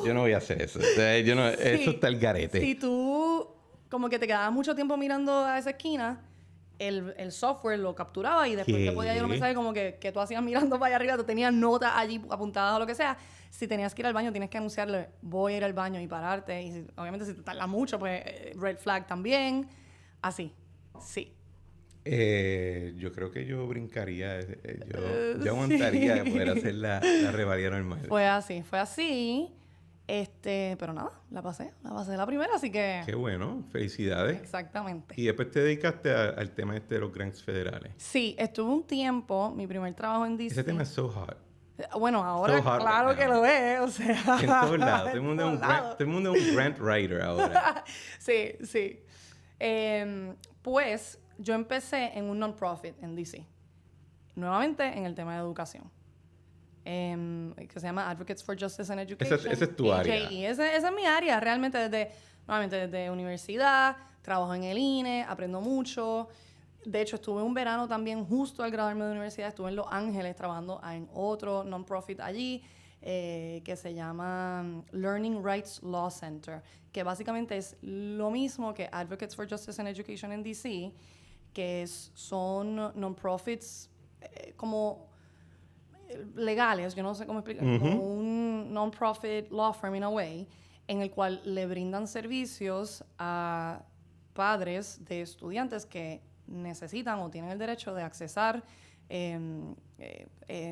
[SPEAKER 1] yo no voy a hacer eso. Eso está el garete.
[SPEAKER 2] Si tú como que te quedabas mucho tiempo mirando a esa esquina, el software lo capturaba y después
[SPEAKER 1] ¿Qué?
[SPEAKER 2] te podía llegar un mensaje como que tú hacías mirando para allá arriba, tú tenías notas allí apuntadas o lo que sea. Si tenías que ir al baño, tienes que anunciarle, voy a ir al baño y pararte. Y obviamente si te tarda mucho, pues red flag también. Así, sí.
[SPEAKER 1] Yo creo que yo brincaría, yo aguantaría de poder hacer la revalida normal.
[SPEAKER 2] Fue así. Pero nada, la pasé la primera, así que...
[SPEAKER 1] Qué bueno, felicidades.
[SPEAKER 2] Exactamente.
[SPEAKER 1] Y después te dedicaste al tema de los grants federales.
[SPEAKER 2] Sí, estuve un tiempo, mi primer trabajo en DC.
[SPEAKER 1] Ese tema es so hot.
[SPEAKER 2] Bueno, ahora
[SPEAKER 1] So hot
[SPEAKER 2] claro
[SPEAKER 1] right
[SPEAKER 2] que
[SPEAKER 1] now.
[SPEAKER 2] lo es, o sea...
[SPEAKER 1] En todos lados. Todo el mundo
[SPEAKER 2] en
[SPEAKER 1] es
[SPEAKER 2] todos lados.
[SPEAKER 1] todo el mundo es un grant writer ahora.
[SPEAKER 2] Sí. Pues yo empecé en un non-profit en DC. Nuevamente en el tema de educación. Que se llama Advocates for Justice and Education.
[SPEAKER 1] Esa es tu área.
[SPEAKER 2] AJE. Esa es mi área, realmente desde universidad, trabajo en el INE, aprendo mucho. De hecho, estuve un verano también justo al graduarme de universidad, estuve en Los Ángeles trabajando en otro non-profit allí que se llama Learning Rights Law Center, que básicamente es lo mismo que Advocates for Justice and Education en DC, que son non-profits como legales, yo no sé cómo explicar, como un non-profit law firm in a way, en el cual le brindan servicios a padres de estudiantes que necesitan o tienen el derecho de accesar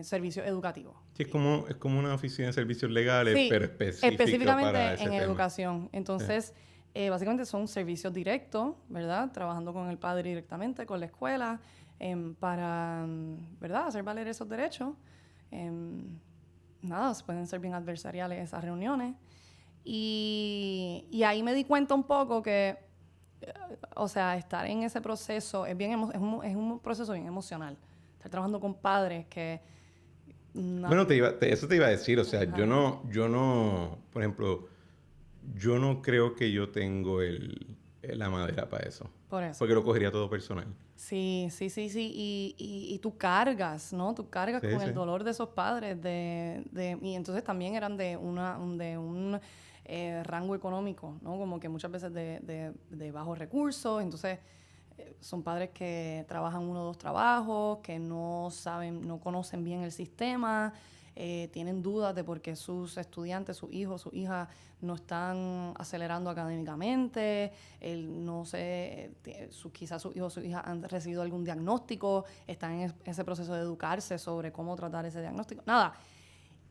[SPEAKER 2] servicios educativos.
[SPEAKER 1] Sí, es como una oficina de servicios legales,
[SPEAKER 2] Sí,
[SPEAKER 1] pero
[SPEAKER 2] específicamente
[SPEAKER 1] para ese
[SPEAKER 2] en
[SPEAKER 1] tema.
[SPEAKER 2] educación. Entonces, básicamente son servicios directos, ¿verdad? Trabajando con el padre directamente, con la escuela, para, ¿verdad? Hacer valer esos derechos. Nada, pueden ser bien adversariales esas reuniones. Y ahí me di cuenta un poco que, o sea, estar en ese proceso es un proceso bien emocional. Estar trabajando con padres que...
[SPEAKER 1] Bueno, eso te iba a decir, o sea, yo no, por ejemplo, yo no creo que yo tengo la madera para eso.
[SPEAKER 2] Por eso.
[SPEAKER 1] Porque lo cogería todo personal.
[SPEAKER 2] Sí. Y tú cargas, ¿no? Tú cargas con el dolor de esos padres. Y entonces también eran de un rango económico, ¿no? Como que muchas veces de bajos recursos. Entonces, son padres que trabajan 1 o 2 trabajos, que no conocen bien el sistema, tienen dudas de por qué sus estudiantes, sus hijos, sus hijas no están acelerando académicamente, no sé, quizás sus hijos, sus hijas han recibido algún diagnóstico, están en ese proceso de educarse sobre cómo tratar ese diagnóstico. Nada.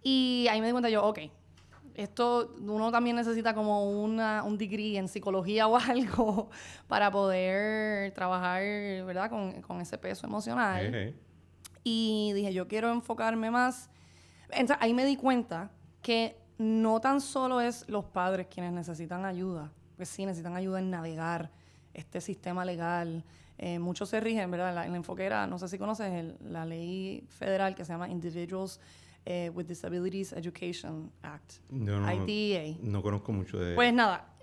[SPEAKER 2] Y ahí me di cuenta yo, ok, esto uno también necesita como un degree en psicología o algo para poder trabajar, ¿verdad? Con ese peso emocional. Y dije, yo quiero enfocarme más. Entonces, ahí me di cuenta que no tan solo es los padres quienes necesitan ayuda, pues sí, necesitan ayuda en navegar este sistema legal. Muchos se rigen, ¿verdad? El enfoque era, no sé si conoces la ley federal que se llama Individuals with Disabilities Education Act, IDEA.
[SPEAKER 1] No conozco mucho de...
[SPEAKER 2] Pues nada,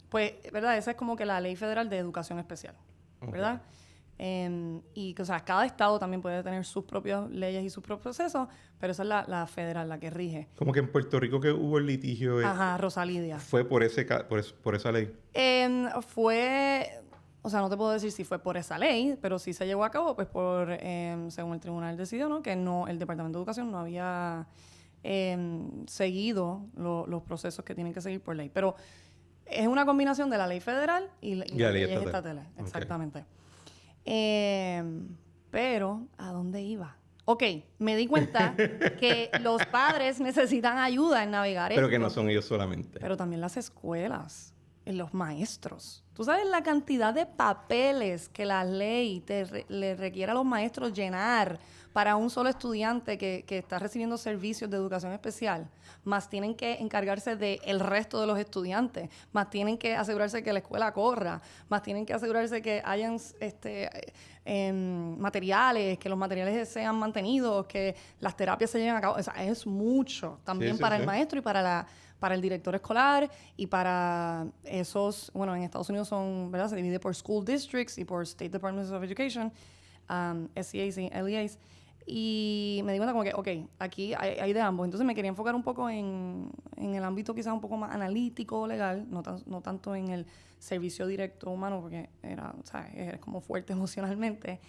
[SPEAKER 2] pues, ¿verdad? Esa es como que la ley federal de educación especial, ¿verdad? Y, o sea, cada estado también puede tener sus propias leyes y sus propios procesos, pero esa es la federal, la que rige.
[SPEAKER 1] Como que en Puerto Rico que hubo el litigio...
[SPEAKER 2] Ajá, Rosalidia.
[SPEAKER 1] ¿Fue por esa ley?
[SPEAKER 2] O sea, no te puedo decir si fue por esa ley, pero sí se llevó a cabo, pues según el tribunal decidió, ¿no? Que el Departamento de Educación no había seguido los procesos que tienen que seguir por ley. Pero es una combinación de la ley federal y las leyes estatales. Exactamente. Pero, ¿a dónde iba? Ok, me di cuenta que los padres necesitan ayuda en navegar esto.
[SPEAKER 1] Pero que no son ellos solamente.
[SPEAKER 2] Pero también las escuelas, los maestros. ¿Tú sabes la cantidad de papeles que la ley le requiere a los maestros llenar para un solo estudiante que está recibiendo servicios de educación especial? Más tienen que encargarse del resto de los estudiantes, más tienen que asegurarse que la escuela corra, más tienen que asegurarse que hayan materiales, que los materiales sean mantenidos, que las terapias se lleven a cabo. O sea, es mucho también para el maestro y para el director escolar y para esos, bueno, en Estados Unidos ¿verdad? Se divide por school districts y por State Departments of Education, SEAs y LEAs. Y me di cuenta como que, ok, aquí hay de ambos. Entonces me quería enfocar un poco en el ámbito quizás un poco más analítico, legal, no tanto en el servicio directo humano, porque era, ¿sabes? Era como fuerte emocionalmente.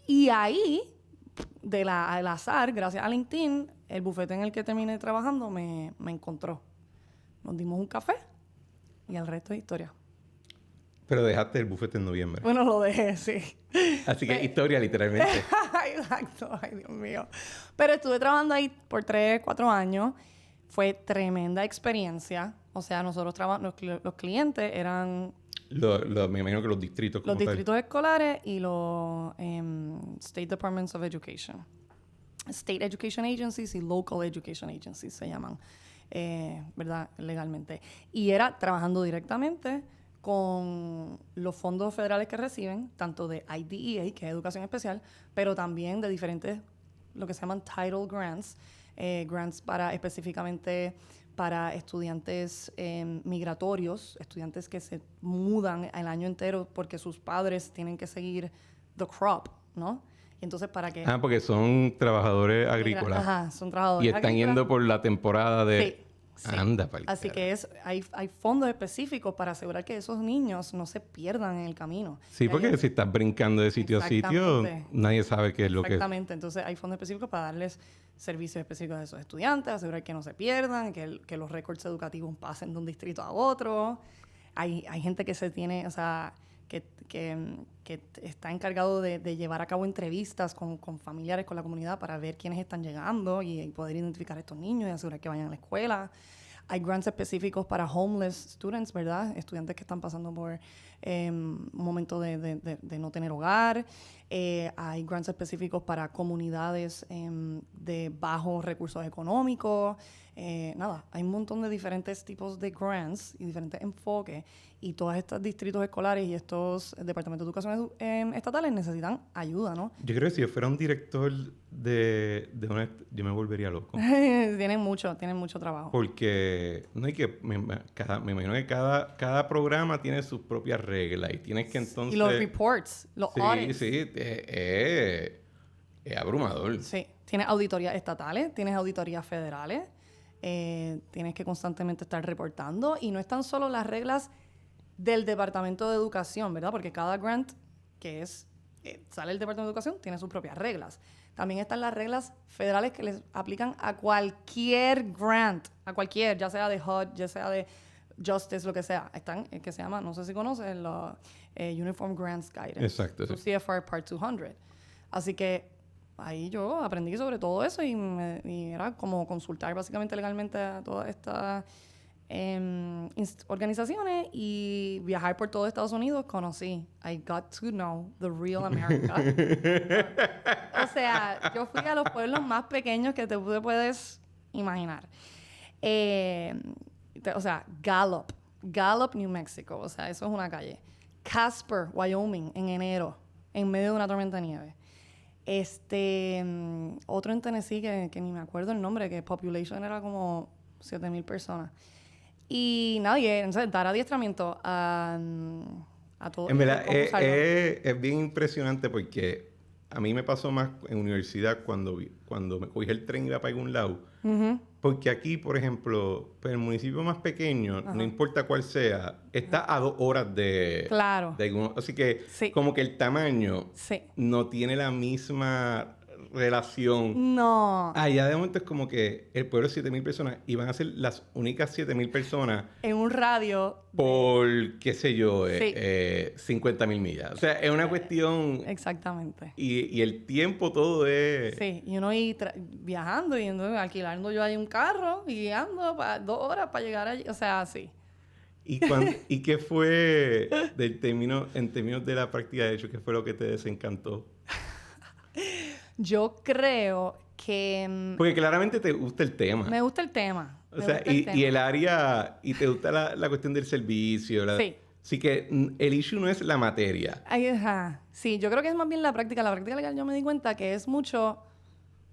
[SPEAKER 2] Y ahí, al azar, gracias a LinkedIn, el bufete en el que terminé trabajando me encontró. Nos dimos un café y el resto es historia.
[SPEAKER 1] Pero dejaste el bufete en noviembre.
[SPEAKER 2] Bueno, lo dejé, sí.
[SPEAKER 1] Así que historia, literalmente.
[SPEAKER 2] Exacto, ay Dios mío. Pero estuve trabajando ahí por 3, 4 años. Fue tremenda experiencia. O sea, nosotros los clientes eran
[SPEAKER 1] Me imagino que los distritos como
[SPEAKER 2] los distritos escolares y los State Departments of Education. State Education Agencies y Local Education Agencies se llaman, ¿verdad? Legalmente. Y era trabajando directamente con los fondos federales que reciben, tanto de IDEA, que es educación especial, pero también de diferentes, lo que se llaman Title Grants, grants específicamente para estudiantes migratorios, estudiantes que se mudan el año entero porque sus padres tienen que seguir the crop, ¿no? Y entonces para que...
[SPEAKER 1] porque son trabajadores agrícolas.
[SPEAKER 2] Ajá, son trabajadores
[SPEAKER 1] Y están
[SPEAKER 2] agrícolas.
[SPEAKER 1] yendo por la temporada de...
[SPEAKER 2] Sí. Sí.
[SPEAKER 1] Anda, pa'l
[SPEAKER 2] Así
[SPEAKER 1] cara.
[SPEAKER 2] que hay fondos específicos para asegurar que esos niños no se pierdan en el camino.
[SPEAKER 1] Sí, porque si estás brincando de sitio a sitio,
[SPEAKER 2] Exactamente.
[SPEAKER 1] nadie sabe qué es lo que...
[SPEAKER 2] Exactamente. Entonces hay fondos específicos para darles servicios específicos a esos estudiantes, asegurar que no se pierdan, que los récords educativos pasen de un distrito a otro. Hay gente que se tiene, o sea, que está encargado de llevar a cabo entrevistas con familiares, con la comunidad, para ver quiénes están llegando y poder identificar a estos niños y asegurar que vayan a la escuela. Hay grants específicos para homeless students, ¿verdad? Estudiantes que están pasando por un momento de no tener hogar. Hay grants específicos para comunidades de bajos recursos económicos. Hay un montón de diferentes tipos de grants y diferentes enfoques. Y todos estos distritos escolares y estos departamentos de educación estatales necesitan ayuda, ¿no?
[SPEAKER 1] Yo creo que si yo fuera un director de yo me volvería loco.
[SPEAKER 2] tienen mucho trabajo.
[SPEAKER 1] Porque no hay que... Me imagino que cada programa tiene sus propias reglas y tienes que entonces...
[SPEAKER 2] Y los reports, los audits.
[SPEAKER 1] Sí, es abrumador.
[SPEAKER 2] Sí, tienes auditorías estatales, tienes auditorías federales, tienes que constantemente estar reportando y no están solo las reglas del Departamento de Educación, ¿verdad? Porque cada grant que sale del Departamento de Educación tiene sus propias reglas. También están las reglas federales que les aplican a cualquier grant, a cualquier, ya sea de HUD, ya sea de Justice, lo que sea. Están, que se llama, no sé si conocen, los Uniform Grants Guidance.
[SPEAKER 1] Exacto. Sí.
[SPEAKER 2] CFR Part 200. Así que ahí yo aprendí sobre todo eso y era como consultar básicamente legalmente a todas estas organizaciones y viajar por todo Estados Unidos. Conocí. I got to know the real America. O sea, yo fui a los pueblos más pequeños que te puedes imaginar. O sea, Gallup, New Mexico. O sea, eso es una calle. Casper, Wyoming, en enero, en medio de una tormenta de nieve. Otro en Tennessee que ni me acuerdo el nombre, que population era como 7,000 personas. Y nadie, entonces, dar adiestramiento a todos.
[SPEAKER 1] En verdad, es bien impresionante porque a mí me pasó más en universidad cuando me cogí el tren y iba para algún lado.
[SPEAKER 2] Uh-huh.
[SPEAKER 1] Porque aquí, por ejemplo, pues el municipio más pequeño, no importa cuál sea, está a 2 horas de...
[SPEAKER 2] Claro.
[SPEAKER 1] De alguno, así que
[SPEAKER 2] Sí.
[SPEAKER 1] como que el tamaño
[SPEAKER 2] Sí.
[SPEAKER 1] no tiene la misma relación.
[SPEAKER 2] No.
[SPEAKER 1] Allá de momento es como que el pueblo de 7,000 personas y van a ser las únicas 7,000 personas
[SPEAKER 2] En un radio.
[SPEAKER 1] por, qué sé yo,
[SPEAKER 2] Sí.
[SPEAKER 1] 50,000 millas. O sea, es una cuestión...
[SPEAKER 2] Exactamente.
[SPEAKER 1] Y el tiempo todo es...
[SPEAKER 2] Sí, y uno viajando y alquilando yo ahí un carro y guiando 2 horas para llegar allí. O sea, sí.
[SPEAKER 1] ¿Y qué fue en términos de la práctica de hecho, qué fue lo que te desencantó?
[SPEAKER 2] Yo creo que
[SPEAKER 1] Porque claramente te gusta el tema.
[SPEAKER 2] me gusta el tema.
[SPEAKER 1] O sea, y el área, y te gusta la cuestión del servicio.
[SPEAKER 2] Sí.
[SPEAKER 1] Así que el issue no es la materia.
[SPEAKER 2] Ay, ajá. Sí, yo creo que es más bien la práctica. La práctica legal yo me di cuenta que es mucho...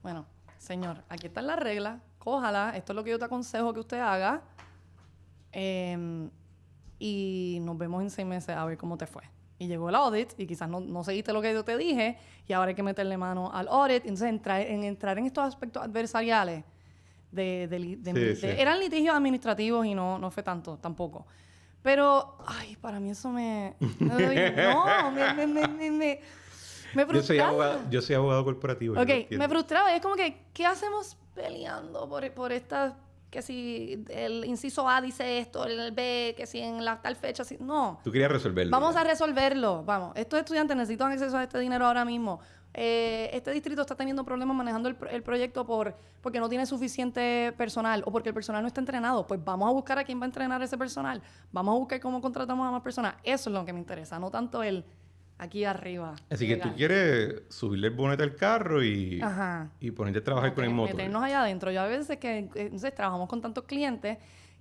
[SPEAKER 2] Bueno, señor, aquí están las reglas. Cójala. Esto es lo que yo te aconsejo que usted haga. Y nos vemos en 6 meses a ver cómo te fue. Y llegó el audit y quizás no seguiste lo que yo te dije y ahora hay que meterle mano al audit. Entonces, entrar en estos aspectos adversariales eran litigios administrativos y no fue tanto tampoco. Pero, ay, para mí eso me frustraba.
[SPEAKER 1] Yo soy abogado corporativo.
[SPEAKER 2] Ok, me frustraba. Es como que, ¿qué hacemos peleando por estas... Que si el inciso A dice esto, el B, que si en la tal fecha... No.
[SPEAKER 1] Tú querías resolverlo.
[SPEAKER 2] Vamos a resolverlo. Vamos. Estos estudiantes necesitan acceso a este dinero ahora mismo. Este distrito está teniendo problemas manejando el proyecto porque no tiene suficiente personal o porque el personal no está entrenado. Pues vamos a buscar a quién va a entrenar ese personal. Vamos a buscar cómo contratamos a más personas. Eso es lo que me interesa, no tanto el aquí arriba.
[SPEAKER 1] Así que tú quieres subirle el bonete al carro y ponerte a trabajar con el motor.
[SPEAKER 2] Meternos allá adentro. Yo a veces entonces trabajamos con tantos clientes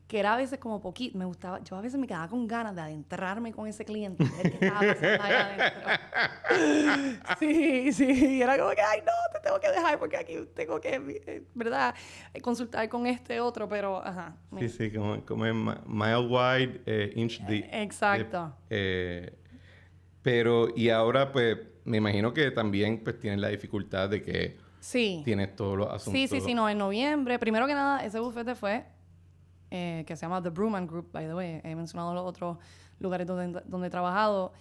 [SPEAKER 2] que era a veces como poquito, me gustaba, yo a veces me quedaba con ganas de adentrarme con ese cliente, ver qué estaba pasando allá adentro. Sí, y era como que, ay, no, te tengo que dejar porque aquí tengo que, ¿verdad? Consultar con este otro, pero, ajá.
[SPEAKER 1] Sí, como es mile wide, inch deep.
[SPEAKER 2] Exacto.
[SPEAKER 1] Pero, y ahora, pues, me imagino que también, pues, tienes la dificultad de que tienes todos los asuntos.
[SPEAKER 2] Sí, no, en noviembre, primero que nada, ese bufete fue... que se llama The Brewman Group, by the way. He mencionado los otros lugares donde he trabajado.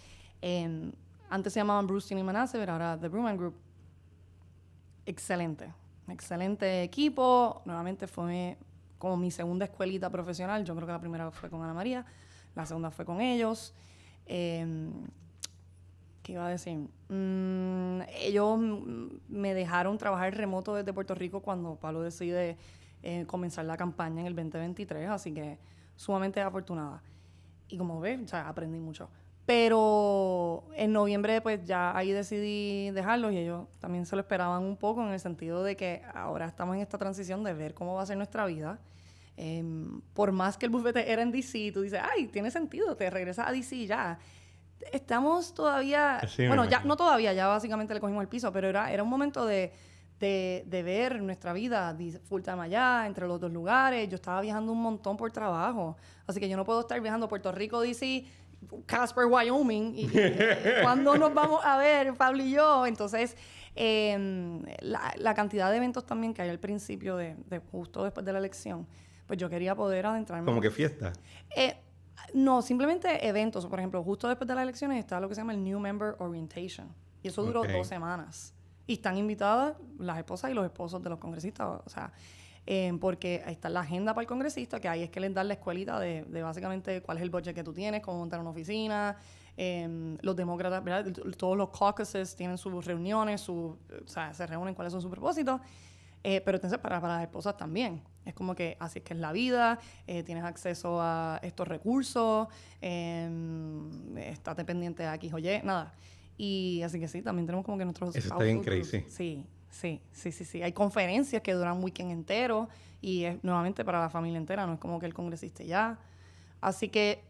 [SPEAKER 2] Antes se llamaban Brewston y Manasseh, pero ahora The Brewman Group. Excelente equipo. Nuevamente fue como mi segunda escuelita profesional. Yo creo que la primera fue con Ana María, la segunda fue con ellos. ¿Qué iba a decir? Ellos me dejaron trabajar remoto desde Puerto Rico cuando Pablo decide comenzar la campaña en el 2023, así que sumamente afortunada. Y como ves, o sea, aprendí mucho. Pero en noviembre, pues ya ahí decidí dejarlos y ellos también se lo esperaban un poco en el sentido de que ahora estamos en esta transición de ver cómo va a ser nuestra vida. Por más que el bufete era en DC, tú dices, ay, tiene sentido, te regresas a DC ya. Estamos todavía... bueno, ya no todavía, ya básicamente le cogimos el piso, pero era un momento de ver nuestra vida full time allá, entre los dos lugares. Yo estaba viajando un montón por trabajo. Así que yo no puedo estar viajando a Puerto Rico, D.C., Casper, Wyoming. Y ¿cuándo nos vamos a ver, Pablo y yo? Entonces, la cantidad de eventos también que hay al principio justo después de la elección, pues yo quería poder adentrarme.
[SPEAKER 1] ¿Cómo que fiesta?
[SPEAKER 2] No, simplemente eventos. Por ejemplo, justo después de las elecciones está lo que se llama el New Member Orientation. Y eso duró 2 semanas. Y están invitadas las esposas y los esposos de los congresistas, o sea, porque ahí está la agenda para el congresista, que ahí es que les dan la escuelita de básicamente cuál es el budget que tú tienes, cómo montar una oficina. Los demócratas, ¿verdad? Todos los caucuses tienen sus reuniones, o sea, se reúnen cuáles son sus propósitos. Pero entonces para las esposas también. Es como que así es que es la vida, tienes acceso a estos recursos, estate pendiente de X o Y, nada. Y así que sí, también tenemos como que nuestros...
[SPEAKER 1] Eso está bien crazy.
[SPEAKER 2] Sí. Hay conferencias que duran un weekend entero y es nuevamente para la familia entera, no es como que el congresista ya. Así que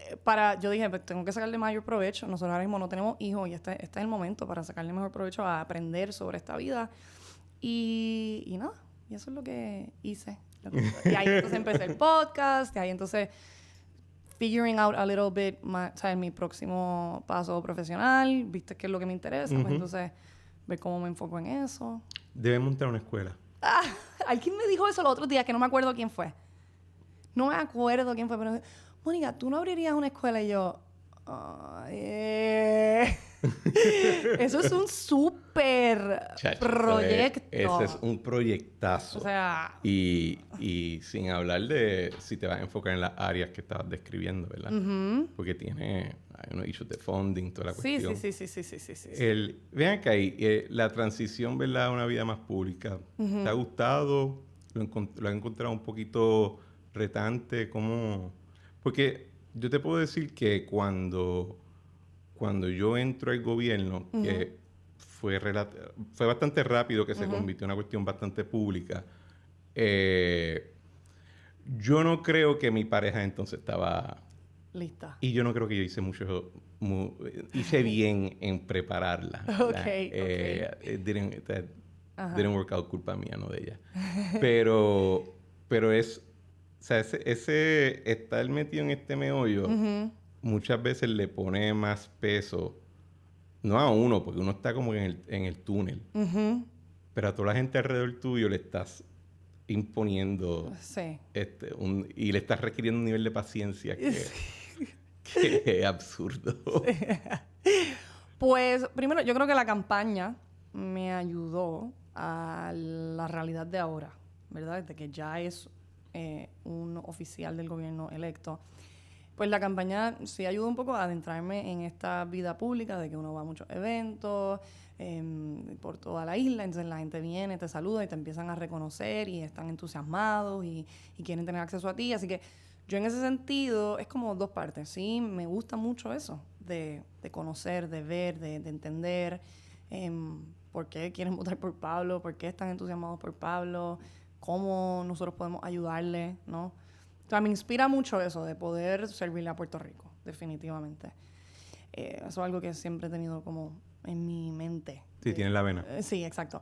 [SPEAKER 2] yo dije, pues tengo que sacarle mayor provecho. Nosotros ahora mismo no tenemos hijos y este es el momento para sacarle mejor provecho a aprender sobre esta vida. Y nada, y eso es lo que hice. Y ahí entonces empecé el podcast, y ahí entonces... figuring out a little bit mi próximo paso profesional, viste qué es lo que me interesa, pues entonces ver cómo me enfoco en eso.
[SPEAKER 1] Debes montar una escuela.
[SPEAKER 2] Alguien me dijo eso los otros días, que no me acuerdo quién fue. No me acuerdo quién fue, pero Mónica, ¿tú no abrirías una escuela? Y yo, eso es un súper proyecto.
[SPEAKER 1] Ese es un proyectazo.
[SPEAKER 2] O sea...
[SPEAKER 1] Y sin hablar de si te vas a enfocar en las áreas que estabas describiendo, ¿verdad? Porque hay unos issues de funding, toda la cuestión.
[SPEAKER 2] Sí.
[SPEAKER 1] Vean acá ahí, la transición, ¿verdad? A una vida más pública. ¿Te ha gustado? ¿Lo has encontrado un poquito retante? ¿Cómo? Porque yo te puedo decir que cuando yo entro al gobierno, que fue bastante rápido, que se convirtió en una cuestión bastante pública, yo no creo que mi pareja entonces estaba...
[SPEAKER 2] lista.
[SPEAKER 1] Y yo no creo que yo hice bien en prepararla. Didn't work out, culpa mía, no de ella. Pero es... O sea, ese estar metido en este meollo muchas veces le pone más peso no a uno, porque uno está como en el túnel,
[SPEAKER 2] Ujú.
[SPEAKER 1] pero a toda la gente alrededor tuyo le estás imponiendo
[SPEAKER 2] Sí.
[SPEAKER 1] y le estás requiriendo un nivel de paciencia que es absurdo.
[SPEAKER 2] Pues primero, yo creo que la campaña me ayudó a la realidad de ahora, ¿verdad? De que ya es un oficial del gobierno electo. Pues la campaña sí ayuda un poco a adentrarme en esta vida pública, de que uno va a muchos eventos por toda la isla, entonces la gente viene, te saluda y te empiezan a reconocer y están entusiasmados y quieren tener acceso a ti. Así que yo en ese sentido es como dos partes, sí, me gusta mucho eso, de conocer, de ver, de entender por qué quieren votar por Pablo, por qué están entusiasmados por Pablo, cómo nosotros podemos ayudarle, ¿no? O sea, me inspira mucho eso, de poder servirle a Puerto Rico, definitivamente. Eso es algo que siempre he tenido como en mi mente.
[SPEAKER 1] Sí, tienes la vena.
[SPEAKER 2] Sí, exacto.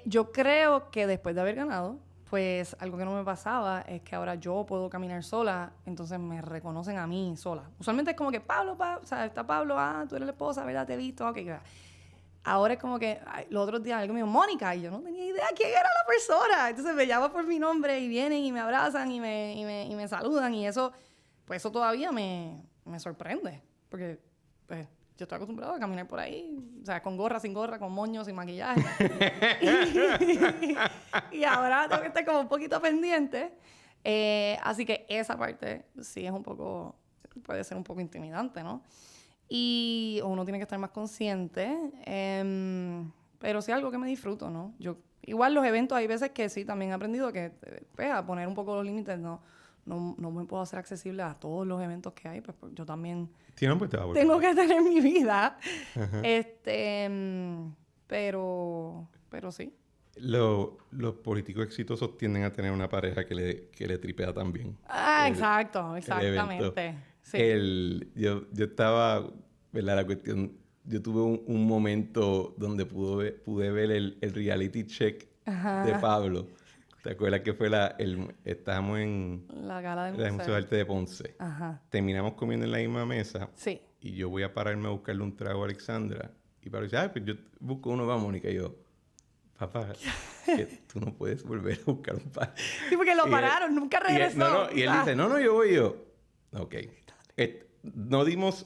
[SPEAKER 2] Yo creo que después de haber ganado, pues algo que no me pasaba es que ahora yo puedo caminar sola, entonces me reconocen a mí sola. Usualmente es como que Pablo, o sea, está Pablo, tú eres la esposa, ¿verdad? Te he visto, ok, gracias. Ahora es como que los otros días alguien me dijo, Mónica, y yo no tenía idea quién era la persona. Entonces me llama por mi nombre y vienen y me abrazan y me saludan y eso, pues eso todavía me sorprende. Porque pues yo estoy acostumbrado a caminar por ahí, o sea, con gorra, sin gorra, con moño, sin maquillaje. y ahora tengo que estar como un poquito pendiente. Así que esa parte sí es un poco, puede ser un poco intimidante, ¿no? Y uno tiene que estar más consciente, pero sí algo que me disfruto, ¿no? Igual los eventos, hay veces que sí, también he aprendido que pues, a poner un poco los límites, no me puedo hacer accesible a todos los eventos que hay, pues yo también
[SPEAKER 1] Sí, no, pues te va a volver.
[SPEAKER 2] tengo que tener mi vida.
[SPEAKER 1] Ajá.
[SPEAKER 2] Pero sí.
[SPEAKER 1] Los políticos exitosos tienden a tener una pareja que le tripea también.
[SPEAKER 2] Exacto, exactamente. Sí.
[SPEAKER 1] Yo estaba, ¿verdad? La cuestión, yo tuve un momento donde pude ver el reality check de Pablo. ¿Te acuerdas que fue estábamos en
[SPEAKER 2] la gala del
[SPEAKER 1] Museo de Arte de Ponce?
[SPEAKER 2] Ajá.
[SPEAKER 1] Terminamos comiendo en la misma mesa.
[SPEAKER 2] Sí.
[SPEAKER 1] Y yo voy a pararme a buscarle un trago a Alexandra. Y Pablo dice, pues yo busco uno, va, Mónica. Y yo, papá, que tú no puedes volver a buscar un par.
[SPEAKER 2] Sí, porque lo pararon, nunca regresó.
[SPEAKER 1] Y él dice, no, yo voy. Yo, ok. No dimos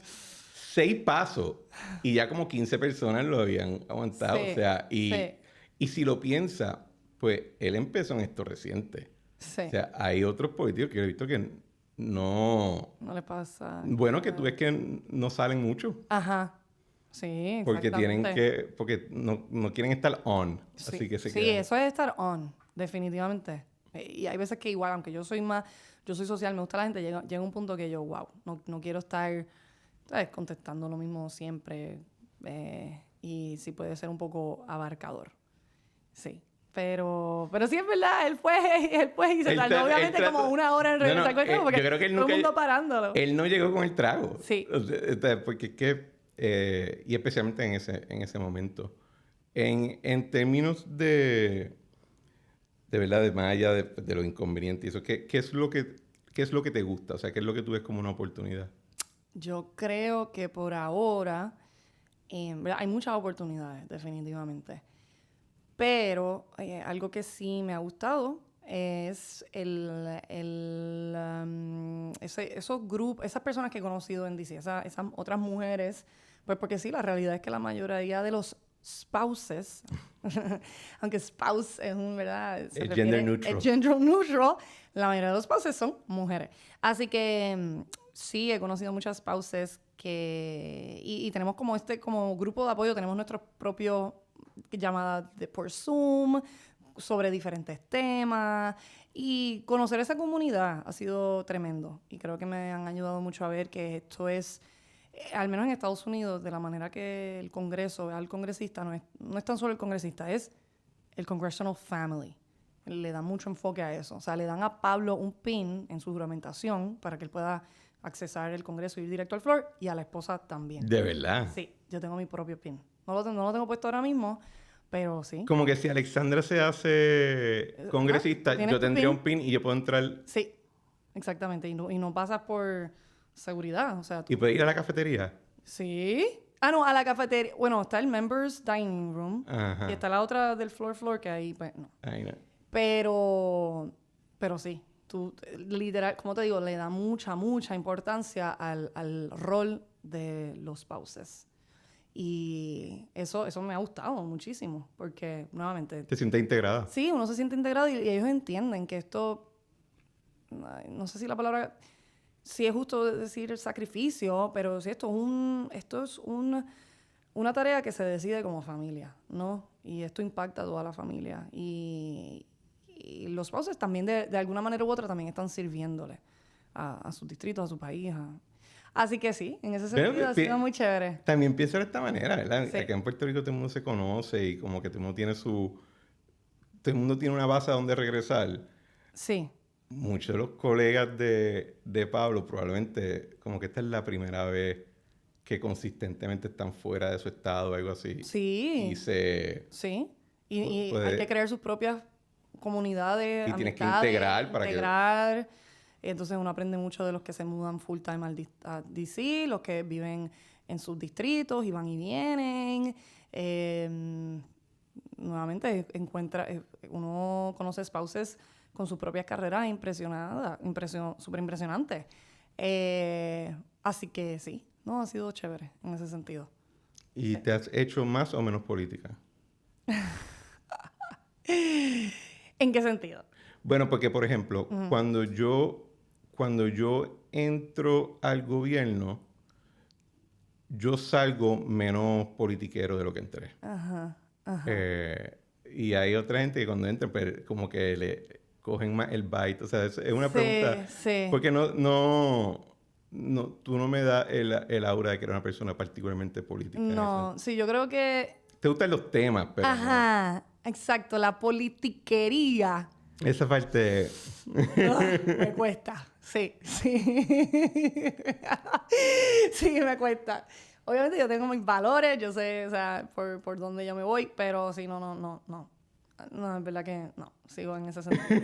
[SPEAKER 1] 6 pasos y ya como 15 personas lo habían aguantado.
[SPEAKER 2] Sí,
[SPEAKER 1] O sea,
[SPEAKER 2] sí.
[SPEAKER 1] y si lo piensa, pues él empezó en esto reciente.
[SPEAKER 2] Sí.
[SPEAKER 1] O sea, hay otros políticos que yo he visto que no
[SPEAKER 2] le pasa.
[SPEAKER 1] Bueno, que tú ves que no salen mucho.
[SPEAKER 2] Ajá. Sí,
[SPEAKER 1] porque
[SPEAKER 2] exactamente.
[SPEAKER 1] porque no quieren estar on.
[SPEAKER 2] Sí.
[SPEAKER 1] Así que se
[SPEAKER 2] Sí,
[SPEAKER 1] quedan.
[SPEAKER 2] eso es estar on, definitivamente. Y hay veces que igual, aunque yo soy social, me gusta la gente, llega un punto que yo, wow, no quiero estar, ¿sabes? Contestando lo mismo siempre. Y sí puede ser un poco abarcador. Sí. Pero sí es verdad, él fue y se tardó obviamente como una hora en regresar con el trago, porque
[SPEAKER 1] yo creo que él
[SPEAKER 2] todo el mundo parándolo.
[SPEAKER 1] Él no llegó con el trago.
[SPEAKER 2] Sí.
[SPEAKER 1] O sea, porque es que, y especialmente en ese momento. En términos de verdad, de más allá de lo inconveniente y eso, ¿qué es lo que te gusta? O sea, ¿qué es lo que tú ves como una oportunidad?
[SPEAKER 2] Yo creo que por ahora ¿verdad? Hay muchas oportunidades, definitivamente. Pero algo que sí me ha gustado es esos grupos, esas personas que he conocido en DC, esas otras mujeres, pues porque sí, la realidad es que la mayoría de los spouses, aunque spouse es ¿verdad?
[SPEAKER 1] Es gender neutral.
[SPEAKER 2] Es gender neutral, la mayoría de los spouses son mujeres. Así que sí, he conocido muchas spouses y tenemos como grupo de apoyo, tenemos nuestros propios llamadas por Zoom sobre diferentes temas y conocer esa comunidad ha sido tremendo y creo que me han ayudado mucho a ver que esto es, al menos en Estados Unidos, de la manera que el Congreso ve al congresista, no es tan solo el congresista, es el Congressional Family. Le dan mucho enfoque a eso. O sea, le dan a Pablo un pin en su juramentación para que él pueda accesar el Congreso y ir directo al floor, y a la esposa también.
[SPEAKER 1] ¿De verdad?
[SPEAKER 2] Sí, yo tengo mi propio pin. No lo tengo puesto ahora mismo, pero sí.
[SPEAKER 1] Como que si Alexandra se hace congresista, yo tendría un pin y yo puedo entrar.
[SPEAKER 2] Sí, exactamente. Y no pasas por seguridad. O sea,
[SPEAKER 1] ¿Y puedes ir a la cafetería?
[SPEAKER 2] Sí. No, a la cafetería. Bueno, está el Members Dining Room.
[SPEAKER 1] Ajá.
[SPEAKER 2] Y está la otra del floor, que ahí, pues, no.
[SPEAKER 1] Ahí no.
[SPEAKER 2] Pero sí, tú, literal, como te digo, le da mucha importancia al rol de los spouses. Y eso me ha gustado muchísimo, porque, nuevamente...
[SPEAKER 1] ¿Te sientes integrada?
[SPEAKER 2] Sí, uno se siente integrado y ellos entienden que esto... No sé si la palabra... Sí es justo decir sacrificio, pero sí esto es una tarea que se decide como familia, ¿no? Y esto impacta a toda la familia. Y los spouses también, de alguna manera u otra, también están sirviéndole a sus distritos, a su país. Así que sí, en ese sentido ha sido muy chévere.
[SPEAKER 1] También pienso de esta manera, ¿verdad?
[SPEAKER 2] Sí.
[SPEAKER 1] Acá en Puerto Rico todo el mundo se conoce y como que todo el mundo tiene todo el mundo tiene una base a donde regresar.
[SPEAKER 2] Sí.
[SPEAKER 1] Muchos de los colegas de Pablo probablemente como que esta es la primera vez que consistentemente están fuera de su estado o algo así.
[SPEAKER 2] Sí.
[SPEAKER 1] Sí.
[SPEAKER 2] Y hay que crear sus propias comunidades,
[SPEAKER 1] y tienes que
[SPEAKER 2] amistades,
[SPEAKER 1] integrar para que...
[SPEAKER 2] Entonces uno aprende mucho de los que se mudan full time a DC, los que viven en sus distritos y van y vienen. Nuevamente uno conoce spouses con sus propias carreras súper impresionantes. Así que sí, no, ha sido chévere en ese sentido.
[SPEAKER 1] ¿Y te has hecho más o menos política?
[SPEAKER 2] ¿En qué sentido?
[SPEAKER 1] Bueno, porque por ejemplo, cuando yo entro al gobierno, yo salgo menos politiquero de lo que entré.
[SPEAKER 2] Ajá.
[SPEAKER 1] Y hay otra gente que cuando entra, pues, como que le cogen más el bite. O sea, es una pregunta.
[SPEAKER 2] Sí.
[SPEAKER 1] Porque tú no me das el aura de que eres una persona particularmente política.
[SPEAKER 2] No, sí, yo creo que...
[SPEAKER 1] Te gustan los temas, pero
[SPEAKER 2] Ajá, exacto, la politiquería.
[SPEAKER 1] Esa parte...
[SPEAKER 2] Me cuesta, sí. Sí, me cuesta. Obviamente yo tengo mis valores, yo sé, o sea, por dónde yo me voy, pero sí, no. No, es verdad que no, sigo en ese sentido.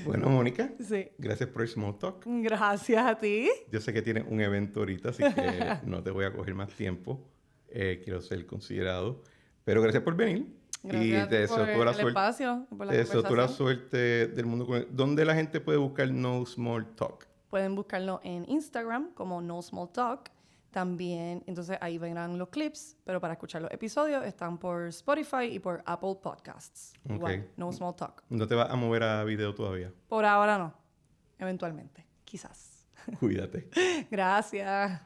[SPEAKER 1] Bueno, Mónica,
[SPEAKER 2] Sí.
[SPEAKER 1] gracias por el small talk.
[SPEAKER 2] Gracias a ti.
[SPEAKER 1] Yo sé que tienes un evento ahorita, así que no te voy a coger más tiempo. Quiero ser considerado. Pero gracias por venir.
[SPEAKER 2] Gracias
[SPEAKER 1] y te deseo toda la suerte.
[SPEAKER 2] Espacio, por la
[SPEAKER 1] te deseo toda la
[SPEAKER 2] conversación.
[SPEAKER 1] suerte del mundo. ¿Dónde la gente puede buscar No Small Talk?
[SPEAKER 2] Pueden buscarlo en Instagram como No Small Talk. También, entonces ahí verán los clips, pero para escuchar los episodios están por Spotify y por Apple Podcasts.
[SPEAKER 1] Ok.
[SPEAKER 2] Igual, No Small Talk.
[SPEAKER 1] ¿No te vas a mover a video todavía?
[SPEAKER 2] Por ahora no. Eventualmente. Quizás.
[SPEAKER 1] Cuídate.
[SPEAKER 2] Gracias.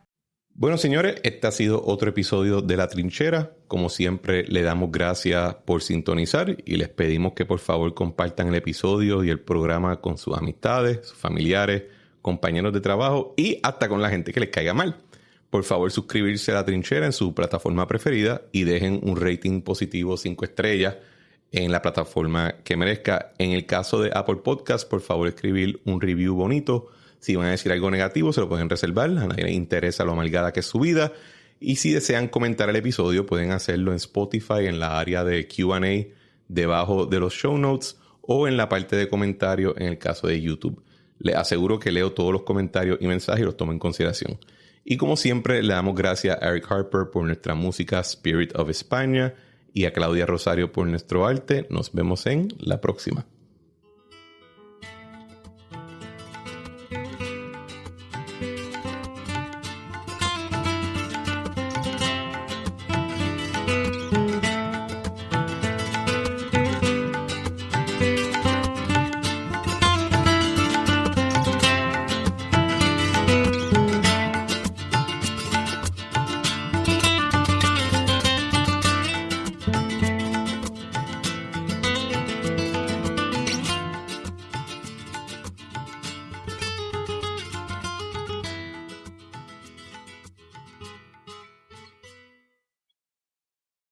[SPEAKER 1] Bueno, señores, este ha sido otro episodio de La Trinchera. Como siempre, le damos gracias por sintonizar y les pedimos que por favor compartan el episodio y el programa con sus amistades, sus familiares, compañeros de trabajo y hasta con la gente que les caiga mal. Por favor, suscribirse a La Trinchera en su plataforma preferida y dejen un rating positivo 5 estrellas en la plataforma que merezca. En el caso de Apple Podcast, por favor, escribir un review bonito. Si van a decir algo negativo, se lo pueden reservar. A nadie le interesa lo amargada que es su vida. Y si desean comentar el episodio, pueden hacerlo en Spotify, en la área de Q&A, debajo de los show notes, o en la parte de comentarios en el caso de YouTube. Les aseguro que leo todos los comentarios y mensajes y los tomo en consideración. Y como siempre, le damos gracias a Eric Harper por nuestra música Spirit of España y a Claudia Rosario por nuestro arte. Nos vemos en la próxima.